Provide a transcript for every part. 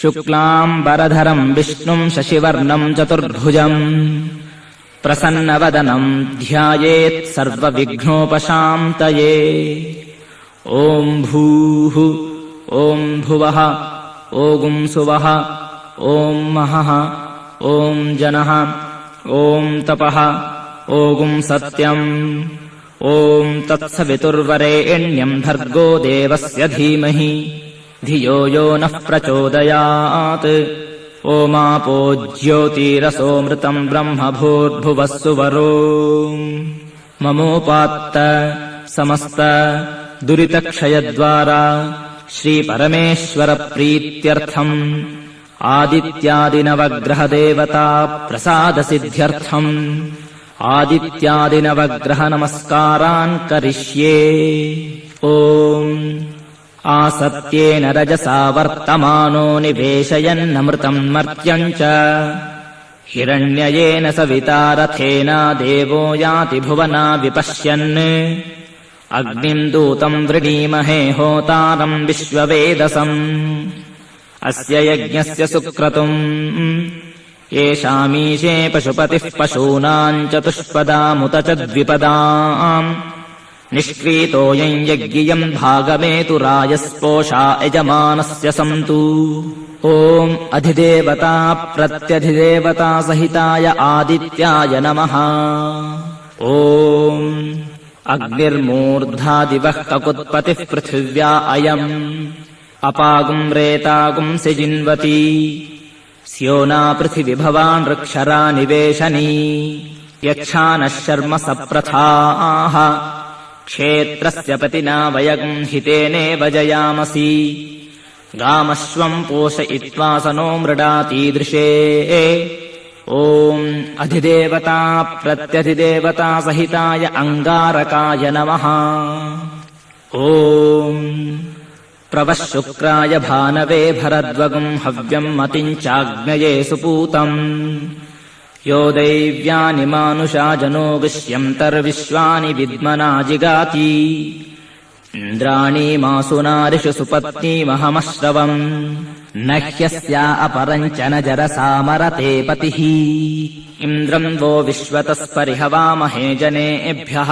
शुक्लाम्बरधरम् विष्णुम् शशिवर्णम् चतुर्भुजम् प्रसन्नवदनम् ध्यायेत् सर्वविघ्नोपशान्तये। ॐ भूः ॐ भुवः ॐ सुवः ॐ महः ॐ जनः ॐ तपः ॐ सत्यम् ॐ तत्सवितुर्वरेण्यम् भर्गो देवस्य धीमहि धियो यो नः प्रचोदयात्। ओमापो ज्योतिरसोऽमृतम् ब्रह्म भूर्भुवः सुवरो ममोपात्त समस्त दुरितक्षयद्वारा श्रीपरमेश्वरप्रीत्यर्थम् आदित्यादिनवग्रहदेवता प्रसादसिद्ध्यर्थम् आदित्यादिनवग्रहनमस्कारान् करिष्ये। ॐ आसत्येन रजसा वर्तमानो निवेशयन्नमृतम् मर्त्यम् च हिरण्ययेन सविता रथेन देवो याति भुवना विपश्यन्। अग्निम् दूतम् वृणीमहे होतारम् विश्ववेदसम् अस्य यज्ञस्य सुक्रतुम् येषामीशे पशुपतिः पशूनाम् चतुष्पदामुत च द्विपदाम् निष्क्रीतोऽयम् यज्ञियम् भागमेतु रायस्पोषा यजमानस्य सन्तु। ॐ अधिदेवता प्रत्यधिदेवता सहिताय आदित्याय नमः। ॐ अग्निर्मूर्धादिवः ककुत्पतिः पृथिव्या अयम् अपागुम् रेतागुम् सिजिन्वती स्योना पृथिविभवान् ऋक्षरा निवेशनी यच्छानः शर्म सप्रथाः क्षेत्रस्य पतिना वयम् हितेनेव जयामसि गामश्वम् पोषयित्वा सनो मृडातीदृशे। ॐ अधिदेवता प्रत्यधिदेवता सहिताय अङ्गारकाय नमः। ॐ प्रवः शुक्राय भानवे भरद्वगुम् हव्यम् मतिम् चाग्नये सुपूतम् यो दैव्यानि मानुषा जनो विश्यन्तर्विश्वानि विद्मना जिगाति इन्द्राणि मासुनारिषु सुपत्नीमहमश्रवम् न ह्यस्या अपरम् च न जरसा मरते पतिः इन्द्रम् वो विश्वतस्परिहवामहे जनेभ्यः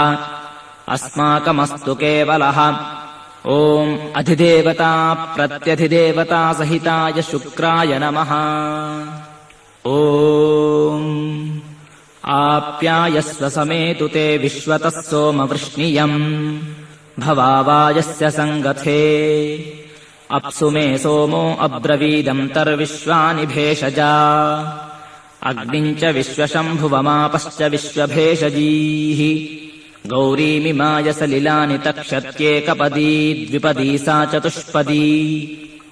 अस्माकमस्तु केवलः। ॐ अधिदेवता प्रत्यधिदेवता सहिताय शुक्राय नमः। ॐ आप्यायस्व समेतु ते विश्वतः सोमवृष्णियम् भवावायस्य सङ्गथे अप्सु मे सोमो अब्रवीदन्तर्विश्वानि भेषजा अग्निम् च विश्वशम्भुवमापश्च विश्वभेषजीः गौरीमिमाय सलिलानि तक्षत्येकपदी द्विपदी सा चतुष्पदी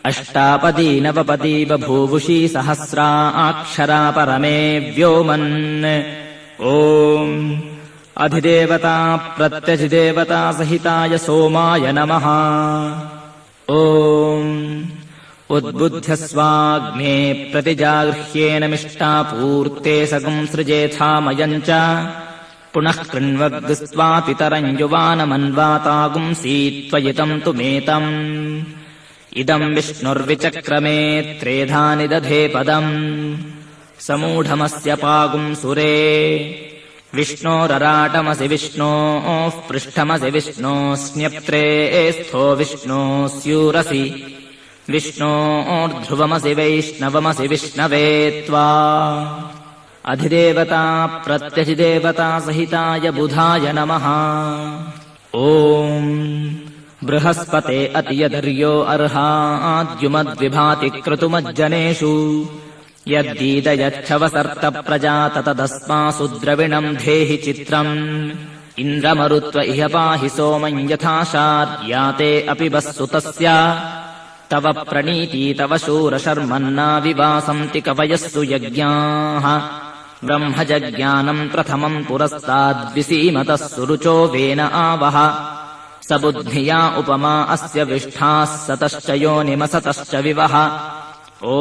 अष्टापदी नवपदी बभूवुषी सहस्रा अक्षरा परमे व्योमन्। ॐ अधिदेवता प्रत्यधिदेवता सहिताय सोमाय नमः। ॐ उद्बुध्यस्वाग्ने प्रतिजागृह्येन मिष्टापूर्ते सगम् सृजेथामयम् च पुनः कृण्वग्स्त्वा पितरम् युवानमन्वातागुंसि त्वयितम् तु मेतम् इदम् विष्णुर्विचक्रमे त्रेधानि दधे पदम् समूढमस्य पागुम् सुरे विष्णोरराटमसि विष्णोः पृष्ठमसि विष्णोस्न्यप्त्रे स्थो विष्णोः स्यूरसि विष्णोर्ध्रुवमसि वैष्णवमसि विष्णवे त्वा अधिदेवता प्रत्यधिदेवता सहिताय बुधाय नमः। ॐ बृहस्पते अतियधर्यो अर्हाद्युमद्विभाति क्रतुमज्जनेषु यद्दीदयच्छवसर्त प्रजात तदस्मासु द्रविणम् धेहि चित्रम् इन्द्रमरुत्व इह पाहि सोमम् यथाशार्याते अपि वस्सु तस्य तव प्रणीति तव शूरशर्मन्ना विवासन्ति कवयस्सु यज्ञाः ब्रह्मजज्ञानम् प्रथमम् पुरस्ताद्विसीमतः सुरुचो वेन आवह स बुद्धिया उपमा अस्य विष्ठाः सतश्च योनिमसतश्च विवह। ॐ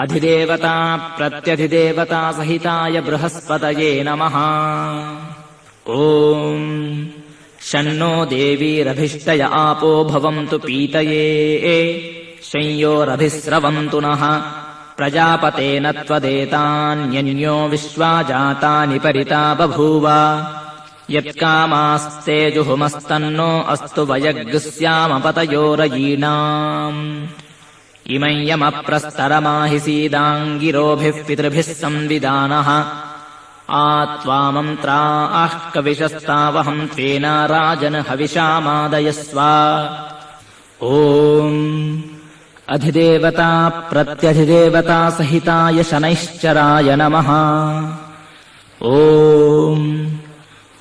अधिदेवता प्रत्यधिदेवता सहिताय बृहस्पतये नमः। ॐ शन्नो देवीरभिष्टय आपो भवन्तु पीतये संयोरभिस्रवन्तु नः प्रजापतेन त्वदेतान्यन्यो विश्वा जातानि परिता बभूव यत्कामास्ते जुहुमस्तन्नो अस्तु वयग्स्यामपतयोरयीणाम् इमं यमप्रस्तरमाहिसीदाङ्गिरोभिः पितृभिः संविदानः त्वामन्त्रा कविशस्तावहम् त्वेन राजन् हविषामादयस्व ॐ अधिदेवता प्रत्यधिदेवता सहिताय शनैश्चराय नमः ॐ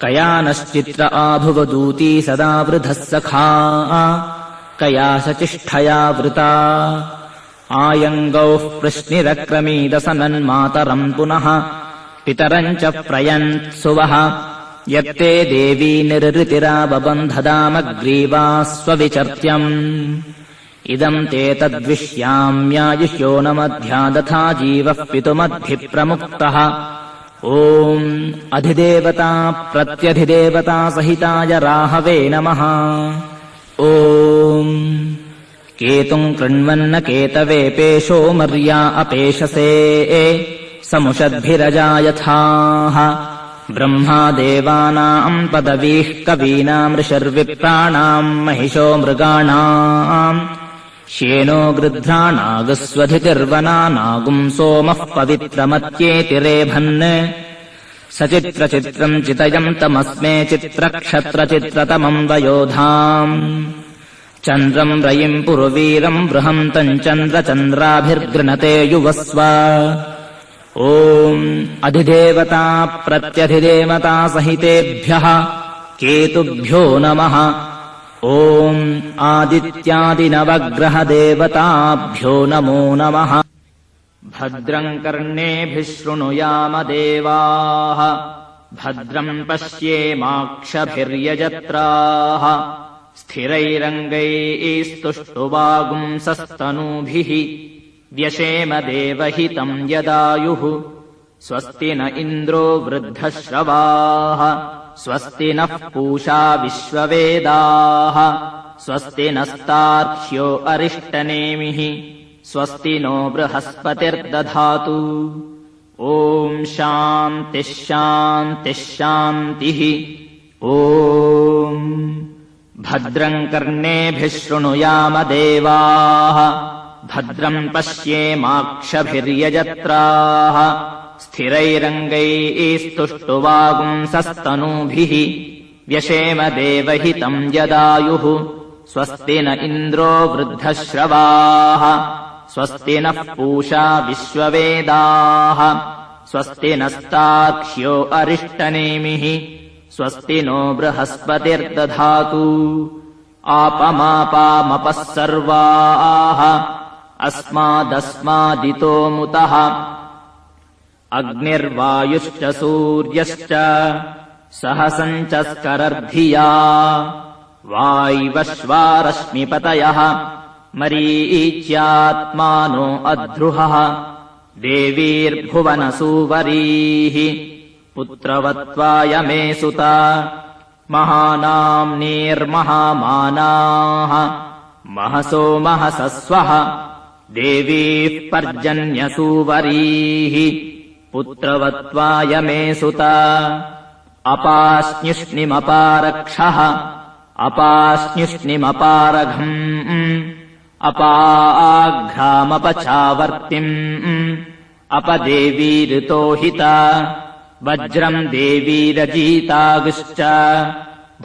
कयानश्चित्र आभुवदूती सदा वृधः सखा कया शचिष्ठया वृता आयङ्गौः प्रश्निरक्रमीदसनन्मातरम् पुनः पितरम् च प्रयन्त्सुवः यत्ते देवी निर्ऋतिराबबन्धदामग्रीवा स्वविचर्त्यम् इदम् ते तद्विश्याम्यायुष्यो न मध्या दथा जीवः पितुमद्भिप्रमुक्तः ॐ अधिदेवता प्रत्यधिदेवता सहिताय राहवे नमः ॐ केतुम् कृण्वन्न केतवे पेशो मर्या अपेशसे समुषद्भिरजायथाः ब्रह्मा देवानाम् पदवीः कवीनाम् ऋषर्विप्राणाम् महिषो मृगाणाम् श्येनो गृध्राणागस्वधितिर्वना नागुम् सोमः पवित्रमत्येतिरेभन् सचित्रचित्रम् चितयम् तमस्मे चित्रक्षत्रचित्रतमम् वयोधाम् चन्द्रम् रयिम् पुरुवीरम् बृहन्तम् चन्द्रचन्द्राभिर्गृणते युवस्व ॐ अधिदेवता प्रत्यधिदेवता सहितेभ्यः केतुभ्यो नमः ॐ आदित्यादिनवग्रहदेवताभ्यो नमो नमः भद्रम् कर्णेभिः शृणुयाम देवाः भद्रम् पश्येमाक्षभिर्यजत्राः स्थिरैरङ्गैस्तुष्टुवागुंसस्तनूभिः व्यशेम देवहितम् यदायुः स्वस्ति न इन्द्रो वृद्धश्रवाः स्वस्ति नः पूषा विश्ववेदाः स्वस्ति नस्तार्क्ष्यो अरिष्टनेमिः स्वस्ति नो बृहस्पतिर्दधातु ॐ शान्तिः शान्तिः शान्तिः ॐ भद्रम् कर्णेभिः शृणुयाम देवाः भद्रम् पश्येमाक्षभिर्यजत्राः स्थिरैरङ्गैस्तुष्टुवागुंसस्तनूभिः व्यशेम देवहितम् यदायुः स्वस्ति न इन्द्रो वृद्धश्रवाः स्वस्ति नः पूषा विश्ववेदाः स्वस्ति नस्तार्क्ष्यो अरिष्टनेमिः स्वस्ति नो बृहस्पतिर्दधातु आपमापामपः सर्वाः अस्मादस्मादितो मुतः अग्निर्वायुश्च सूर्यश्च सहसम् च स्करर्धिया वायवश्वारश्मिपतयः मरीच्यात्मानो अध्रुहः देवीर्भुवनसूवरीः पुत्रवत्त्वाय मे सुता महानाम्नीर्महामानाः महसो महसस्वः देवीः पर्जन्यसूवरीः पुत्रवत्त्वाय मे सुता अपास्न्युष्णिमपारक्षः अपास्न्युष्णिमपारघम् अपाघ्रामपचावर्तिम् अपदेवीऋतोहिता वज्रम् देवीरजीतागुश्च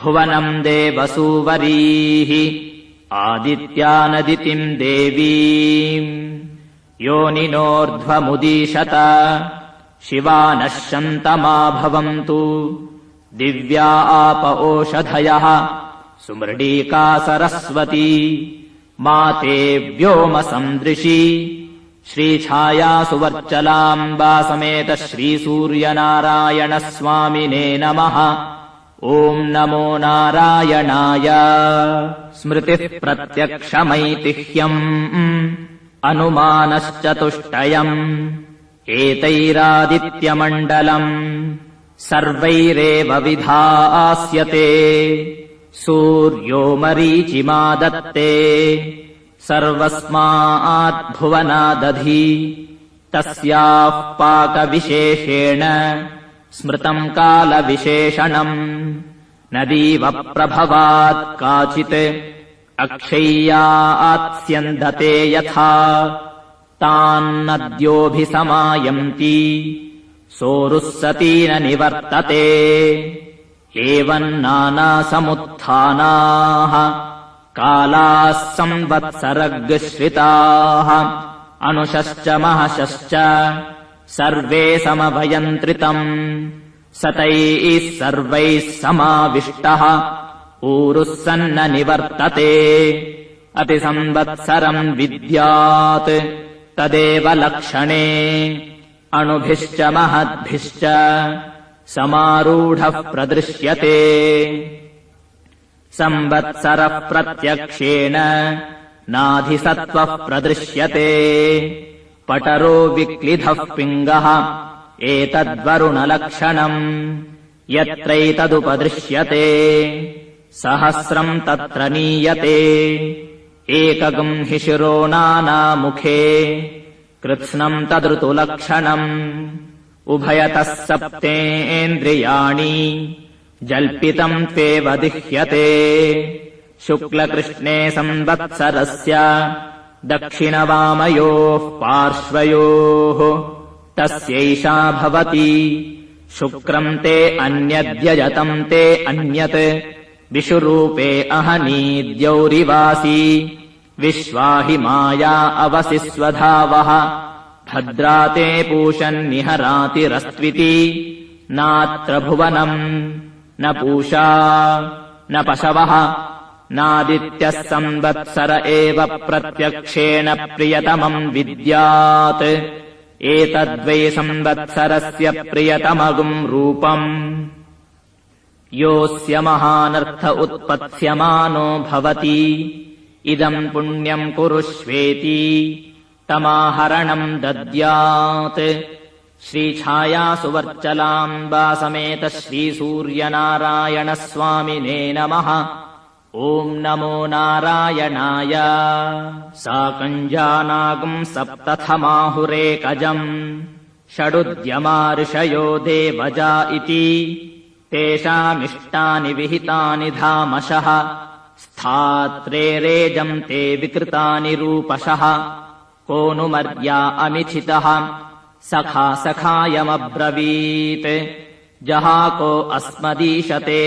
भुवनम् देवसूवरीः आदित्यानदितिम् देवीम् योनिनोर्ध्वमुदीशत शिवानः शन्तमा भवन्तु दिव्या आप ओषधयः सुमृडीका सरस्वती माते व्योमसन्दृशी श्रीछाया सुवर्चलाम्बा समेत श्रीसूर्यनारायणस्वामिने नमः ॐ नमो नारायणाय स्मृतिः प्रत्यक्षमैतिह्यम् अनुमानश्चतुष्टयम् एतैरादित्यमण्डलम् सर्वैरेव विधास्यते सूर्यो मरीचिमा दत्ते सर्वस्माद्भुवनादधि तस्याः पाकविशेषेण स्मृतम् कालविशेषणम् नदीव प्रभवात् काचित् अक्षय्यात्स्यन्दते यथा तान्नद्योऽभिसमायन्ति सोरुः सती न निवर्तते एवम् नानासमुत्थानाः कालाः संवत्सरगश्रिताः अनुशश्च महशश्च सर्वे समभयन्त्रितम् सतैः सर्वैः समाविष्टः ऊरुः सन्न निवर्तते अतिसंवत्सरम् विद्यात् तदेव लक्षणे अणुभिश्च महद्भिश्च समारूढः प्रदृश्यते संवत्सरः प्रत्यक्षेण नाधिसत्त्वः प्रदृश्यते पटरो विक्लिधः पिङ्गः एतद्वरुणलक्षणम् यत्रैतदुपदृश्यते सहस्रम् तत्र नीयते एकगम् हि शिरो नानामुखे कृत्स्नम् तदृतुलक्षणम् उभयतः सप्तेन्द्रियाणि जल्पितम् त्वेव दिह्यते शुक्लकृष्णे संवत्सरस्य दक्षिणवामयोः पार्श्वयोः तस्यैषा भवति शुक्रम् ते अन्यद्यजतम् ते अन्यत् विषुरूपे अहनीद्यौरिवासी विश्वाहि माया अवसि स्वधावः भद्रा ते पूषन्निहरातिरस्त्विति नात्र भुवनम् न पूषा न पशवः नादित्यः संवत्सर एव प्रत्यक्षेण प्रियतमम् विद्यात् एतद्वै संवत्सरस्य प्रियतमगुम् रूपम् योऽस्य महानर्थ उत्पत्स्यमानो भवति इदम् पुण्यम् कुरुष्वेति तमाहरणम् दद्यात् श्रीछायासुवर्चलाम्बा समेत श्रीसूर्यनारायणस्वामिने नमः। ॐ नमो नारायणाय। साकञ्जानागम् सप्तथमाहुरेकजम् षडुद्यमा ऋषयो देवजा इति तेषामिष्टानि विहितानि धामशः स्थात्रेरेजम् ते विकृतानि रूपशः को नु मर्या अमिथितः सखा सखायमब्रवीत् जहाको अस्मदीशते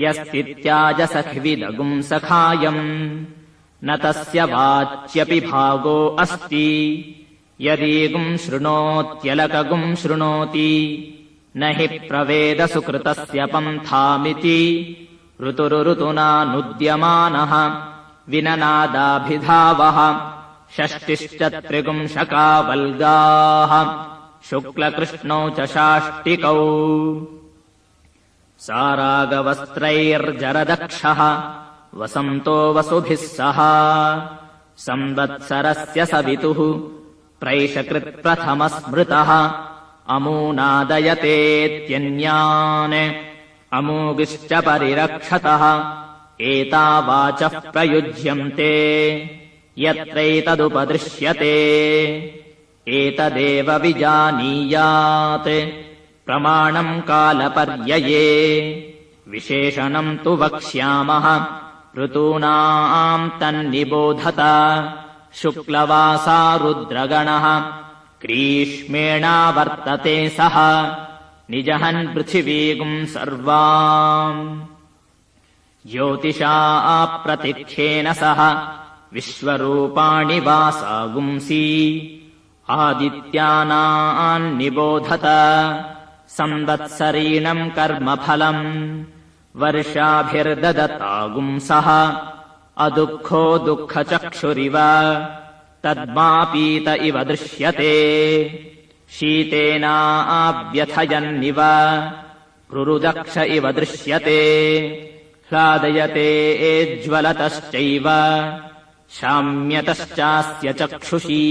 यस्तित्याजसखिविदगुम् सखायम् न तस्य वाच्यपि भागो अस्ति यदीगुम् शृणोत्यलकगुम् शृणोति न हि प्रवेदसुकृतस्य पन्थामिति ऋतुरुऋतुना विननादाभिधावः षष्टिश्च त्रिगुंशका वल्गाः शुक्लकृष्णौ च षाष्टिकौ सारागवस्त्रैर्जरदक्षः वसन्तो वसुभिः सह संवत्सरस्य सवितुः प्रैषकृत्प्रथमस्मृतः अमूनादयतेत्यन्यान् अमूगिश्च परिरक्षतः एतावाचः प्रयुज्यन्ते यत्रैतदुपदृश्यते एतदेव विजानीयात् प्रमाणम् कालपर्यये विशेषणम् तु वक्ष्यामः ऋतूनाम् तन्निबोधत शुक्लवासा रुद्रगणः ग्रीष्मेणावर्तते सः निजहन् पृथिवीगुम् सर्वाम् ज्योतिषा प्रतिथ्येन सह विश्वरूपाणि वासागुंसि आदित्यानान्निबोधत संवत्सरीणम् कर्मफलम् वर्षाभिर्ददतागुंसः अदुःखो दुःखचक्षुरिव तद्मापीत इव दृश्यते शीतेनाव्यथयन्निव रुरुदक्ष इव दृश्यते ह्लादयते ज्वलतश्चैव शाम्यतश्चास्य चक्षुषी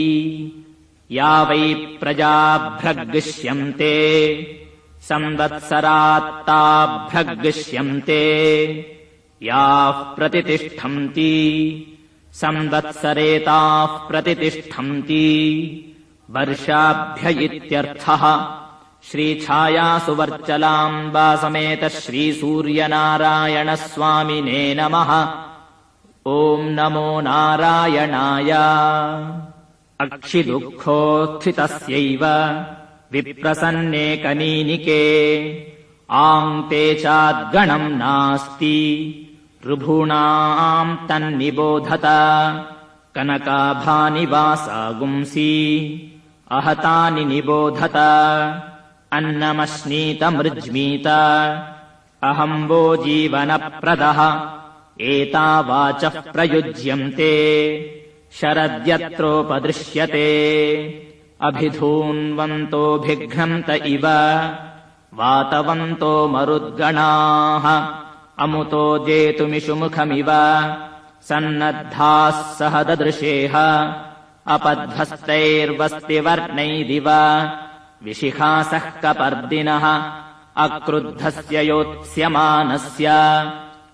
या वै प्रजाभ्यग्गृह्यन्ते संवत्सरात्ताभ्यग्गृह्यन्ते याः प्रतितिष्ठन्ति संवत्सरेताः प्रतितिष्ठन्ति वर्षाभ्य इत्यर्थः। श्रीछायासुवर्चलाम्बा समेत श्रीसूर्यनारायणस्वामिने नमः। ॐ नमो नारायणाय। अक्षिदुःखोत्थितस्यैव विप्रसन्ने कनीनिके आङ्ते चाद्गणम् नास्ति ऋभूणाम् तन्निबोधत। कनकाभानि वासागुंसि अहतानि निबोधत। अन्नमश्नीतमृज्मीत अहम्बो जीवनप्रदः। एतावाचः प्रयुज्यन्ते शरद्यत्रोपदृश्यते। अभिधून्वन्तोऽभिघ्नन्त इव वातवन्तो मरुद्गणाः। अमुतो जेतुमिषुमुखमिव सन्नद्धाः सह ददृशेह। अपध्वस्तैर्वस्तिवर्णैरिव विशिखासः कपर्दिनः। अक्रुद्धस्य योत्स्यमानस्य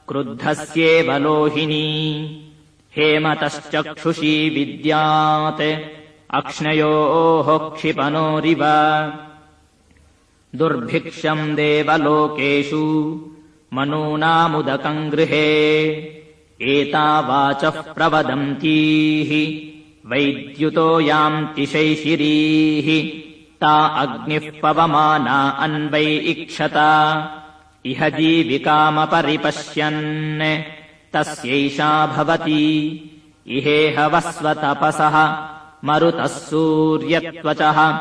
क्रुद्धस्येव लोहिनी। हेमतश्चक्षुषी विद्यात् अक्ष्णयोः क्षिपणोरिव। दुर्भिक्षम् देवलोकेषु मनूनामुदकम् गृहे। एतावाचः प्रवदन्तीः वैद्युतो यान्ति शैशिरीः। ता अग्निः पवमाना अन्वै इक्षत। इह जीविकामपरिपश्यन् तस्यैषा भवति। इहेहवस्वतपसः मरुतः सूर्यत्वचः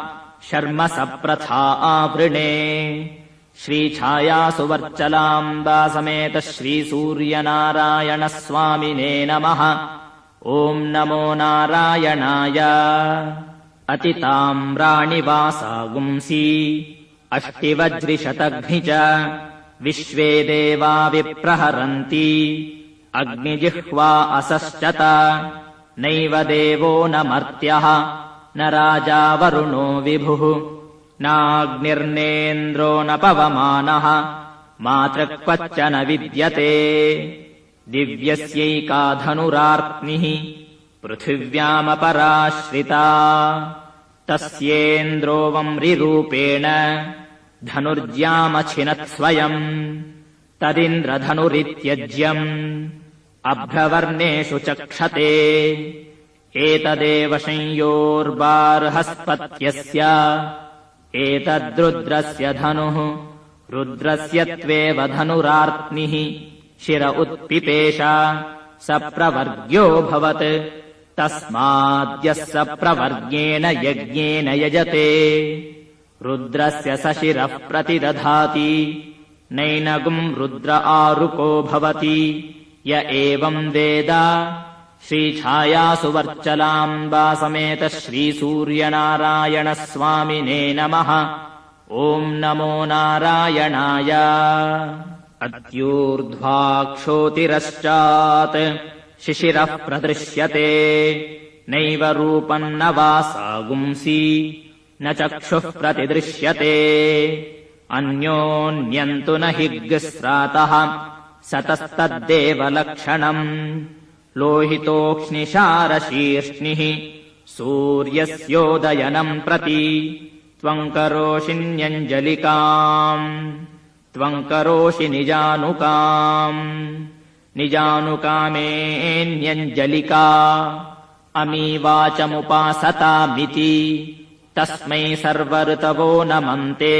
शर्म सप्रथा आवृणे। श्रीछायासुवर्चलाम्बा समेत श्रीसूर्यनारायणस्वामिने नमः। ॐ नमो नारायणाय। अतिताम्राणि वासागुंसि अष्टिवज्रिशतघ्नि च विश्वे देवा विप्रहरन्ति। अग्निजिह्वा असश्चत नैव देवो न मर्त्यः न राजा वरुणो विभुः नाग्निर्नेन्द्रो न पवमानः मातृक्वच्च न विद्यते। दिव्यस्यैका धनुरार्त्निः पृथिव्यामपराश्रिता। तस्येन्द्रो वम्रिरूपेण धनुर्ज्यामछिनत् स्वयम्। तदिन्द्रधनुरित्यज्यम् अभ्रवर्णेषु चक्षते। एतदेव संयोर्बार्हस्पत्यस्य एतद्रुद्रस्य धनुः। रुद्रस्य त्वेव धनुरार्त्निः शिर उत्पिपेष स प्रवर्ग्योऽभवत्। तस्माद्यः स प्रवर्गेण यज्ञेन यजते। रुद्रस्य स शिरः प्रतिदधाति नैनगुम् रुद्र आरुको भवति। य एवम् वेद। श्रीछायासुवर्चलाम्बा समेत श्रीसूर्यनारायणस्वामिने नमः। ॐ नमो नारायणाय। अत्यूर्ध्वाक्षोतिरश्चात् शिशिरः प्रदृश्यते। नैव रूपम् न वासागुंसि न चक्षुः प्रतिदृश्यते। अन्योन्यम् तु न हि ग्स्रातः सतस्तद्देवलक्षणम्। लोहितोक्ष्णिशारशीर्ष्णिः सूर्यस्योदयनम् प्रति। त्वम् करोषिण्यञ्जलिकाम् त्वम् करोषि निजानुकाम्। निजानुकामेऽन्यञ्जलिका अमीवाचमुपासतामिति। तस्मै सर्वऋतवो नमन्ते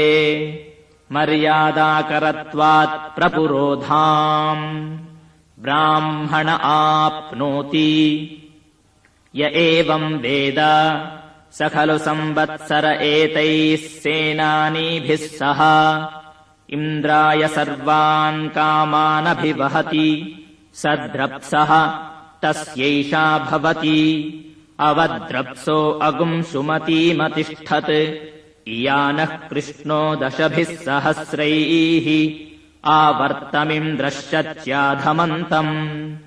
मर्यादाकरत्वात् प्रपुरोधाम्। ब्राह्मण आप्नोति य एवम् वेद। स खलु संवत्सर एतैः सेनानीभिः सह। इन्द्राय सर्वान् कामानभिवहति सद्रप्सः तस्यैषा भवति। अवद्रप्सो अगुंसुमतीमतिष्ठत्। इयानः कृष्णो दशभिः सहस्रैः आवर्तमिन्द्रश्चत्याधमन्तम्।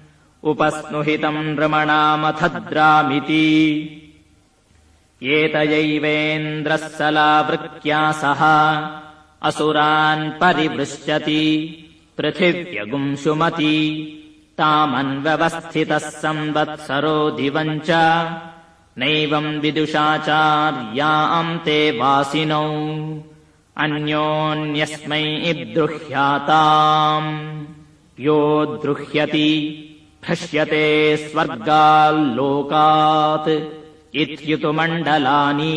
उपस्नुहितम् नृमणामथद्रामिति। एतयैवेन्द्रः सलावृक्या सह असुरान् परिवृश्यति। पृथिव्यगुंसुमति तामन्व्यवस्थितः संवत्सरो दिवम् च नैवम् विदुषाचार्याम् ते वासिनौ अन्योन्यस्मै द्रुह्याताम् यो द्रुह्यति भ्रश्यते स्वर्गाल्लोकात् इत्युतुमण्डलानि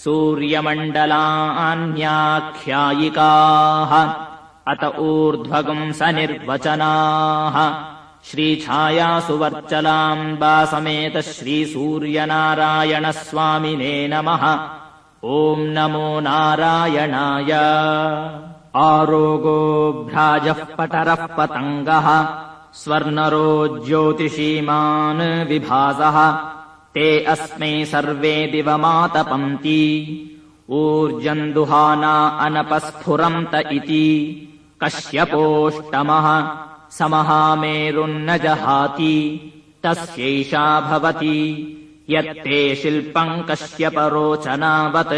सूर्यमण्डलान्याख्यायिकाः अत ऊर्ध्वगम् सनिर्वचनाः श्रीछायासु वर्चलाम्बा समेत श्रीसूर्यनारायणस्वामिने नमः। ॐ नमो नारायणाय। आरोगो भ्राजः पटरः पतङ्गः स्वर्णरो ज्योतिषीमान् विभासः ते अस्मै सर्वे दिवमातपन्ति ऊर्जम् दुहाना अनपस्फुरन्त इति कश्यपोष्टमः समहामेरुन्न जहाति तस्यैषा भवति यत्ते शिल्पम् कश्यपरोचनावत्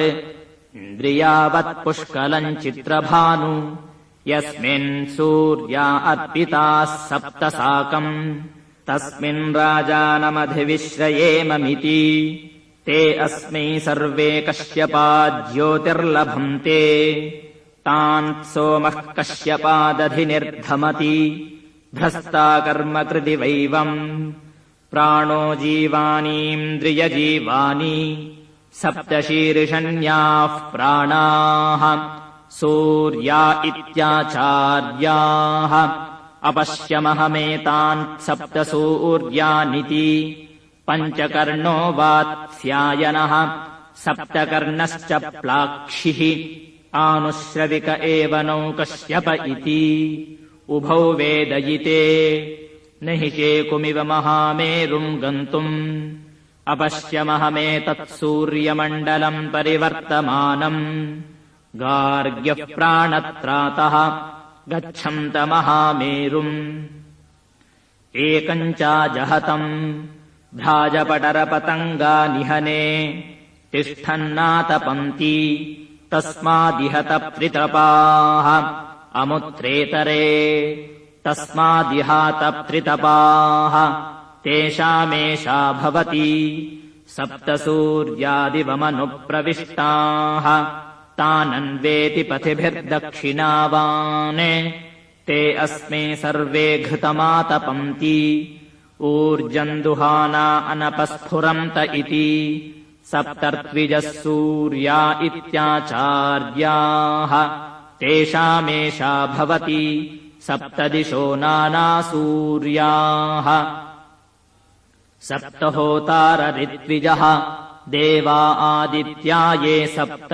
इन्द्रियावत् पुष्कलम् चित्रभानु यस्मिन् सूर्या अर्पिताः सप्तसाकम् तस्मिन् राजानमधिविश्रयेममिति ते अस्मै सर्वे कश्यपा ज्योतिर्लभन्ते तान् सोमः कश्यपादधिनिर्धमति भ्रस्ता कर्मकृति वैवम् प्राणो जीवानीन्द्रियजीवानि सप्तशीर्षण्याः प्राणाः सूर्या इत्याचार्याः अपश्यमहमेतान् सप्तसूर्यानिति पञ्चकर्णो वात्स्यायनः सप्तकर्णश्च प्लाक्षिः आनुश्रविक एव नौ कश्यप इति उभौ वेदयिते न हि शेकुमिव महामेरुम् गन्तुम् अपश्यमहमेतत्सूर्यमण्डलम् परिवर्तमानम् गार्ग्यः प्राणत्रातः गच्छन्तमहामेरुम् एकम् चाजहतम् भ्राजपटरपतङ्गानिहने तिष्ठन्नातपन्ति तस्मादिहत त्रितपाः अमुत्रेतरे तस्मादिहात त्रितपाः तेषामेषा भवति सप्तसूर्यादिवमनुप्रविष्टाः तानन्वेति पथिभिर्दक्षिणावान् ते अस्मै सर्वे घृतमातपन्ति ऊर्जम् दुहाना अनपस्फुरन्त इति सप्तर्त्विजः सूर्या इत्याचार्याः तेषामेषा भवति सप्तदिशो नानासूर्याः सप्तहोताररित्विजः देवा आदित्या ये सप्त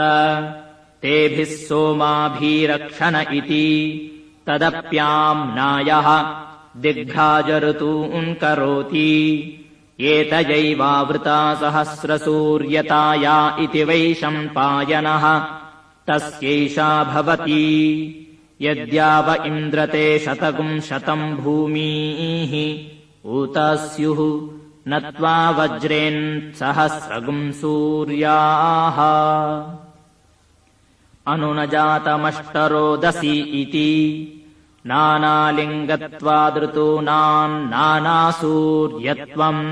तेभिः सोमाभिरक्षण इति तदप्याम्नायः दिग्भ्राजऋतून् करोति एतयैवावृता सहस्रसूर्यताया इति वैशम्पायनः तस्यैषा भवति यद्याव इन्द्रते शतगुम् शतम् भूमीः उता स्युः नत्वा वज्रेन् सहस्रगुम् सूर्याः अनुनजातमष्टरोदसी इति नानालिङ्गत्वादृतूनाम् नानासूर्यत्वम्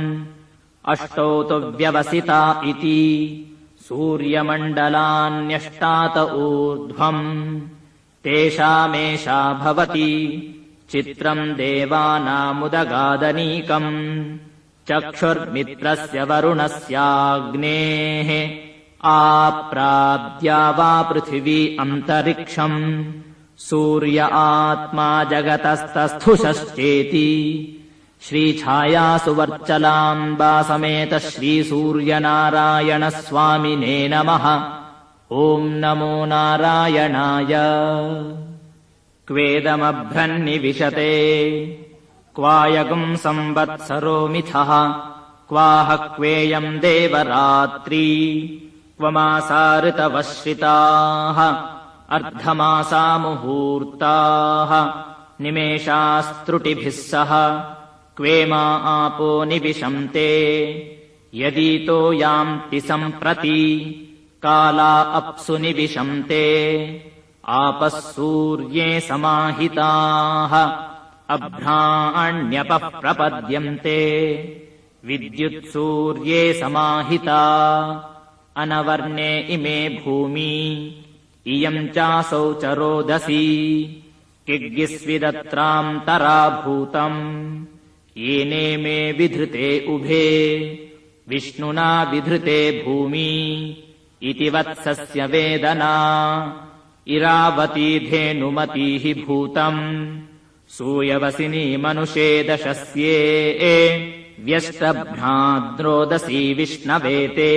अष्टौ तु व्यवसिता इति सूर्यमण्डलान्यष्टात ऊर्ध्वम् तेषामेषा भवति चित्रम् देवानामुदगादनीकम् चक्षुर्मित्रस्य वरुणस्याग्नेः आप्राद्या वा पृथिवी अन्तरिक्षम् सूर्य आत्मा जगतस्तस्थुषश्चेति श्रीछायासु वर्चलाम्बा समेत श्रीसूर्यनारायणस्वामिने नमः। ॐ नमो नारायणाय। क्वेदमभ्रन्निविशते क्वायगुम् संवत्सरो मिथः क्वाह क्वेयम् देवरात्री क्वमासा ऋतवश्रिताः अर्धमासा मुहूर्ताः निमेषास्त्रुटिभिः सह क्वेमा आपो निविशन्ते यदीतो यान्ति सम्प्रति काला अप्सु निविशन्ते आपः सूर्ये समाहिताः अभ्राण्यपः प्रपद्यन्ते विद्युत्सूर्ये समाहिता अनवर्णे इमे भूमी इयम् चासौ च रोदसी किग्गिस्विदत्रान्तरा भूतम् येने मे विधृते उभे विष्णुना विधृते भूमी इति वत्सस्य वेदना इरावती धेनुमतीः भूतम् सूयवसिनी मनुषे दशस्ये व्यष्टभ्राद्रोदसी विष्णवेते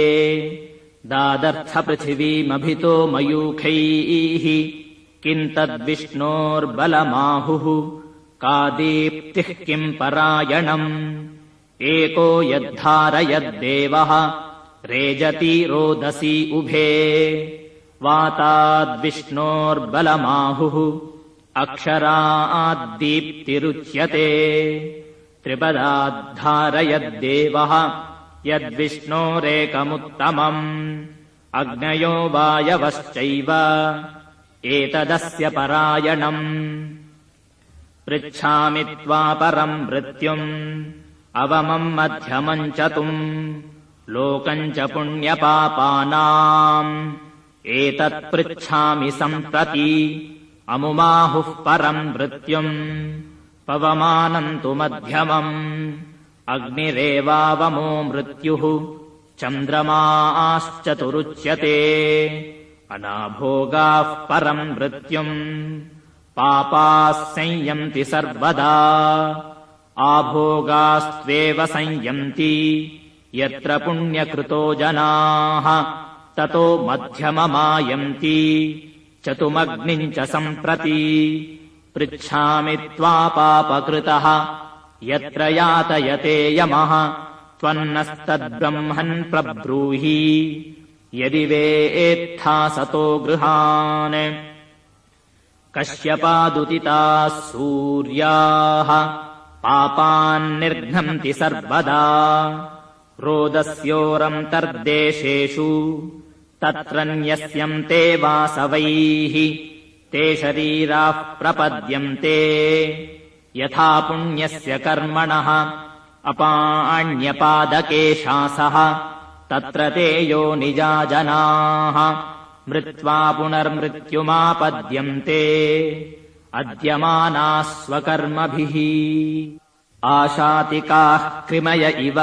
दादर्थपृथिवीमभितो मयूखैः किम् तद्विष्णोर्बलमाहुः का दीप्तिः किम् परायणम् एको यद्धारयद्देवः रेजति रोदसी उभे वाताद्विष्णोर्बलमाहुः अक्षराद्दीप्तिरुच्यते त्रिपदाद्धारयद्देवः यद्विष्णोरेकमुत्तमम् अग्नयो वायवश्चैव एतदस्य परायणम् पृच्छामि त्वापरम् मृत्युम् अवमम् मध्यमम् च तुम् लोकम् च पुण्यपापानाम् एतत्पृच्छामि सम्प्रति अमुमाहुः परम् मृत्युम् पवमानम् तु मध्यमम् अग्निरेवावमो मृत्युः चन्द्रमाश्चतुरुच्यते अनाभोगाः परम् मृत्युम् पापाः संयन्ति सर्वदा आभोगास्त्वेव संयन्ति यत्र पुण्यकृतो जनाः ततो मध्यममायन्ति चतुमग्निम् च सम्प्रति पृच्छामि त्वापापकृतः यत्र यातयते यमः त्वन्नस्तद्ब्रह्मन् प्रब्रूहि यदि वेत्था सतो गृहान् कश्यपादुदिताः सूर्याः पापान्निर्घ्नन्ति सर्वदा रोदस्योरन्तर्देशेषु तत्र न्यस्यन्ते वासवैः ते शरीराः प्रपद्यन्ते यथा पुण्यस्य कर्मणः अपाण्यपादकेशासः तत्र ते योनिजा जनाः मृत्वा पुनर्मृत्युमापद्यन्ते अद्यमानाः स्वकर्मभिः आशातिकाः कृमय इव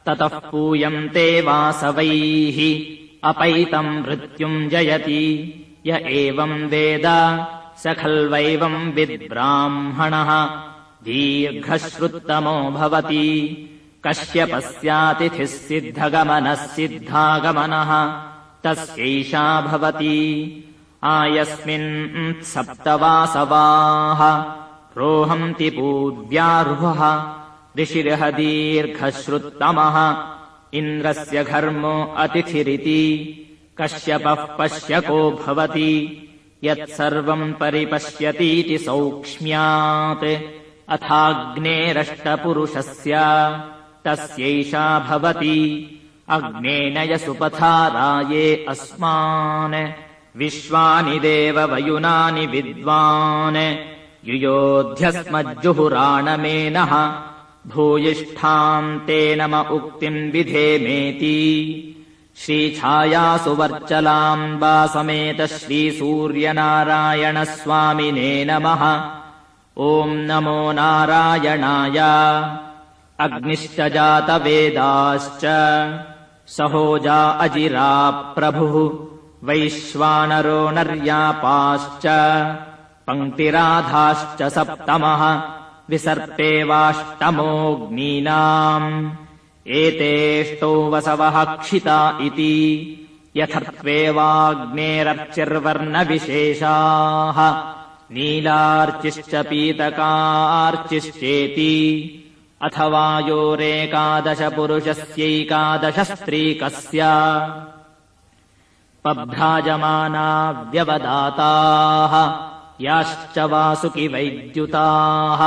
ततः पूयन्ते वासवैः अपैतम् मृत्युम् जयति य एवम् वेद स खल्वैवम् विद्ब्राह्मणः दीर्घश्रुत्तमो भवति कश्यपस्यातिथिः सिद्धगमनः सिद्धागमनः तस्यैषा भवति आयस्मिन् सप्तवासवाः रोहन्ति पूर्व्यारुहः ऋषिरः दीर्घश्रुत्तमः इन्द्रस्य घर्मो अतिथिरिति कश्यपः पश्यको भवति यत्सर्वम् परिपश्यतीति सौक्ष्म्यात् अथाग्नेरष्टपुरुषस्य तस्यैषा भवति अग्नेन यसुपथा राये अस्मान् विश्वानि देववयुनानि विद्वान् युयोध्यस्मज्जुहुराणमेनः भूयिष्ठाम् ते नम उक्तिम् विधेमेति श्रीछायासु वर्चलाम्बा समेत श्रीसूर्यनारायणस्वामिने नमः। ॐ नमो नारायणाय। अग्निश्च जातवेदाश्च सहोजा अजिरा प्रभुः वैश्वानरो नर्यापाश्च पङ्क्तिराधाश्च सप्तमः विसर्पेवाष्टमोऽग्नीनाम् एतेष्टौ वसवः क्षिता इति यथर्त्वेवाग्नेरर्चिर्वर्णविशेषाः नीलार्चिश्च पीतकार्चिश्चेति अथवा योरेकादश पुरुषस्यैकादश स्त्रीकस्य पभ्राजमाना व्यवदाताः याश्च वासुकि वैद्युताः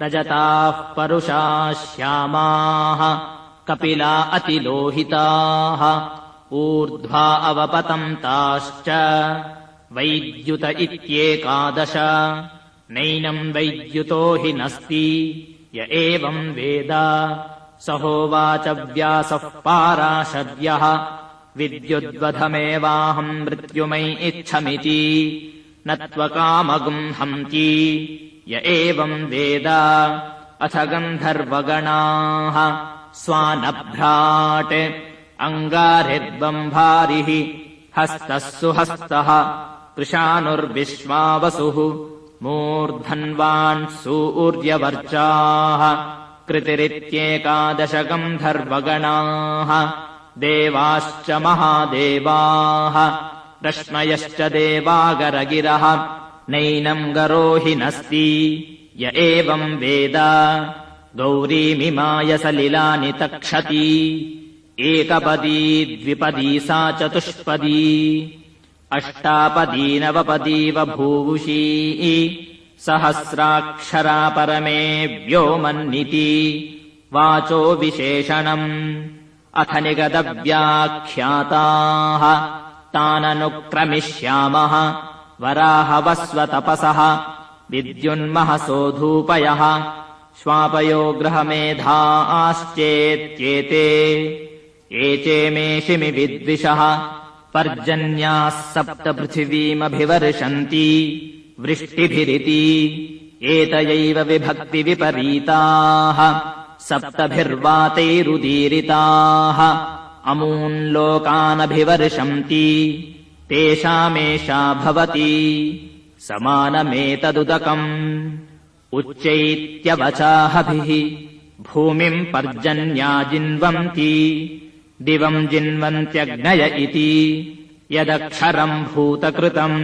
रजताः परुषाः श्यामाः कपिला अतिलोहिताः ऊर्ध्वा अवपतन्ताश्च वैद्युत इत्येकादश नैनम् वैद्युतो हि नस्ति य एवम् वेद स होवाच व्यासः पाराशर्यः विद्युद्वधमेवाहम् मृत्युमयि इच्छमिति न त्वकामगुम् हन्ति य एवम् वेद अथ गन्धर्वगणाः स्वानभ्राट् अङ्गारिर्बम्भारिः हस्तः सुहस्तः कृशानुर्विश्वावसुः मूर्धन्वान् सूर्यवर्चाः कृतिरित्येकादश गन्धर्वगणाः देवाश्च महादेवाः रश्मयश्च देवागरगिरः नैनम् गरो हि नस्ति य एवम् वेद गौरीमिमाय सलिलानि तक्षति एकपदी द्विपदी सा चतुष्पदी अष्टापदी नवपदीव भूवुषी सहस्राक्षरा परमे व्योमन्निति वाचो विशेषणम् अथ निगदव्याख्याताः ताननुक्रमिष्यामः वराहवस्वतपसः विद्युन्महसोधूपयः श्वापयो ग्रहमेधाश्चेत्येते एचेमेषिमि विद्विषः पर्जन्याः सप्त पृथिवीमभिवर्षन्ति वृष्टिभिरिति एतयैव विभक्तिविपरीताः सप्तभिर्वातैरुदीरिताः अमून्लोकानभिवर्षन्ति तेषामेषा भवति समानमेतदुदकम् उच्चैत्यवचाहभिः भूमिम् पर्जन्या जिन्वन्ति दिवम् जिन्वन्त्यग्नय इति यदक्षरम् भूतकृतम्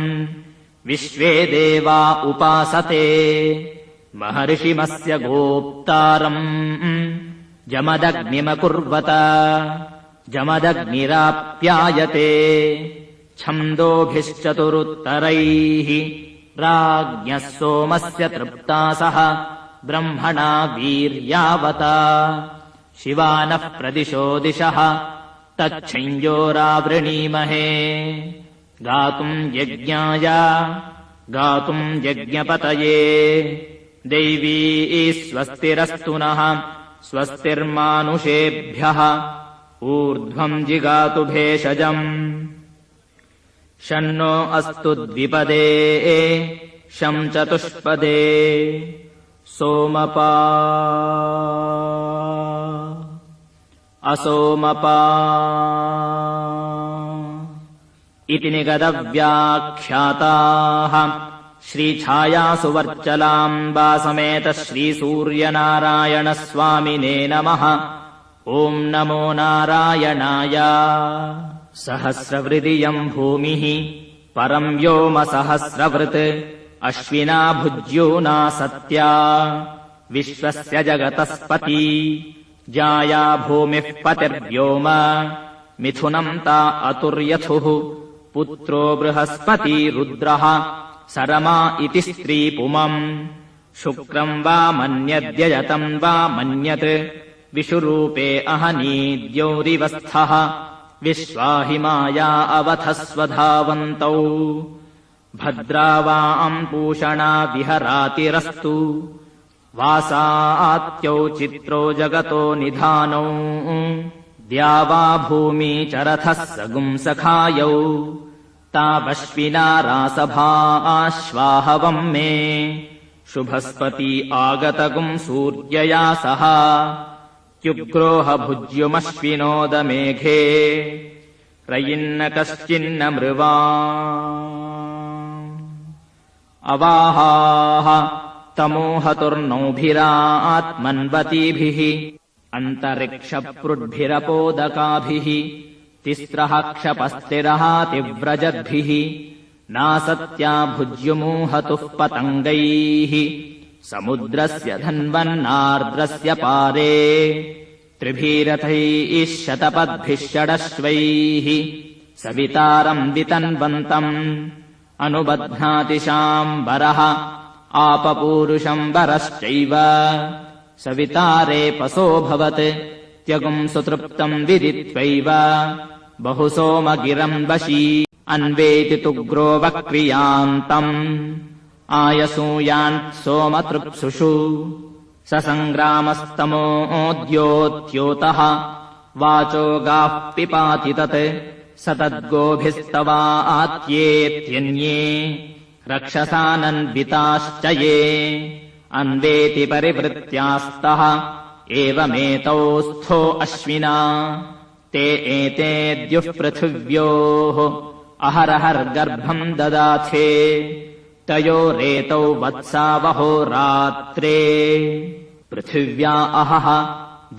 विश्वे देवा उपासते महर्षिमस्य गोप्तारम् जमदग्निमकुर्वत जमदग्निराप्यायते छन्दोभिश्चतुरुत्तरैः राज्ञः सोमस्य तृप्तासः ब्रह्मणा वीर्यावता शिवानः प्रदिशो दिशः तच्छञ्जोरावृणीमहे गातुम् यज्ञाय गातुम् यज्ञपतये दैवी स्वस्तिरस्तु नः स्वस्तिर्मानुषेभ्यः ऊर्ध्वम् जिगातु भेषजम् शन्नो अस्तु द्विपदे शम् चतुष्पदे सोमपा असोमपा इति निगदव्याख्याताः श्रीछायासु वर्चलाम्बा समेत श्रीसूर्यनारायणस्वामिने नमः। ॐ नमो नारायणाय। सहस्रवृदियम् भूमिः परम् व्योम सहस्रवृत् अश्विना भुज्यूना सत्या विश्वस्य जगतस्पति जाया भूमिः पतिर्व्योम मिथुनम् ता अतुर्यथुः पुत्रो बृहस्पति रुद्रः सरमा इति स्त्रीपुमम् शुक्रम् वा मन्यद्यजतम् वा मन्यत् विषुरूपे अहनीद्यौरिवस्थः विश्वाहिमाया अवथस्वधावन्तौ भद्रा वाम् पूषणा विहरातिरस्तु वासात्यौ चित्रो जगतो निधानौ द्यावा भूमि चरथः सगुंसखायौ तावश्विना रासभा आश्वाहवम् मे शुभस्पति आगतगुम् सूर्यया सह त्युग्रोह भुज्युमश्विनोदमेघे रयिन्न कश्चिन्न मृवा अवाहाः तमोहतुर्नौभिरात्मन्वतीभिः अन्तरिक्षप्रुड्भिरपोदकाभिः तिस्रः क्षपस्तिरः तिव्रजद्भिः नासत्या भुज्युमूहतुः पतङ्गैः समुद्रस्य धन्वन्नार्द्रस्य पारे त्रिभिरथैः शतपद्भिः षडश्वैः सवितारम् वितन्वन्तम् अनुबध्नाति शाम्बरः आपपूरुषम् वरश्चैव सवितारे पशोऽभवत् त्यगुम् सुतृप्तम् विदित्वैव बहुसोमगिरम् वशी अन्वेति तुग्रो वक्रियान्तम् आयसूयान् सोमतृप्सुषु ससङ्ग्रामस्तमोऽद्योत्योतः वाचो गाः पिपाति तत् स तद्गोभिस्तवात्येत्यन्ये रक्षसानन्विताश्च ये अन्वेति परिवृत्यास्तः एवमेतौ स्थो अश्विना ते एतेद्युः पृथिव्योः अहरहर्गर्भम् ददाथे तयोरेतौ वत्सावहो रात्रे पृथिव्या अहः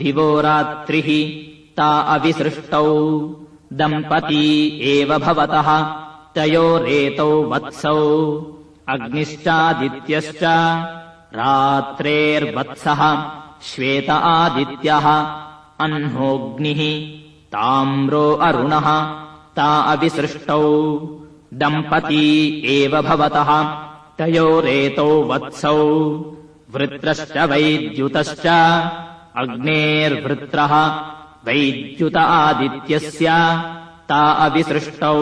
दिवो रात्रिः ता अविसृष्टौ दम्पती एव भवतः तयोरेतौ वत्सौ अग्निश्चादित्यश्च रात्रेर्वत्सः श्वेत आदित्यः अह्नोऽग्निः ताम्रो अरुणः ता अविसृष्टौ दम्पती एव भवतः तयोरेतौ वत्सौ वृत्रश्च वैद्युतश्च अग्नेर्वृत्रः वैद्युत आदित्यस्य ता अविसृष्टौ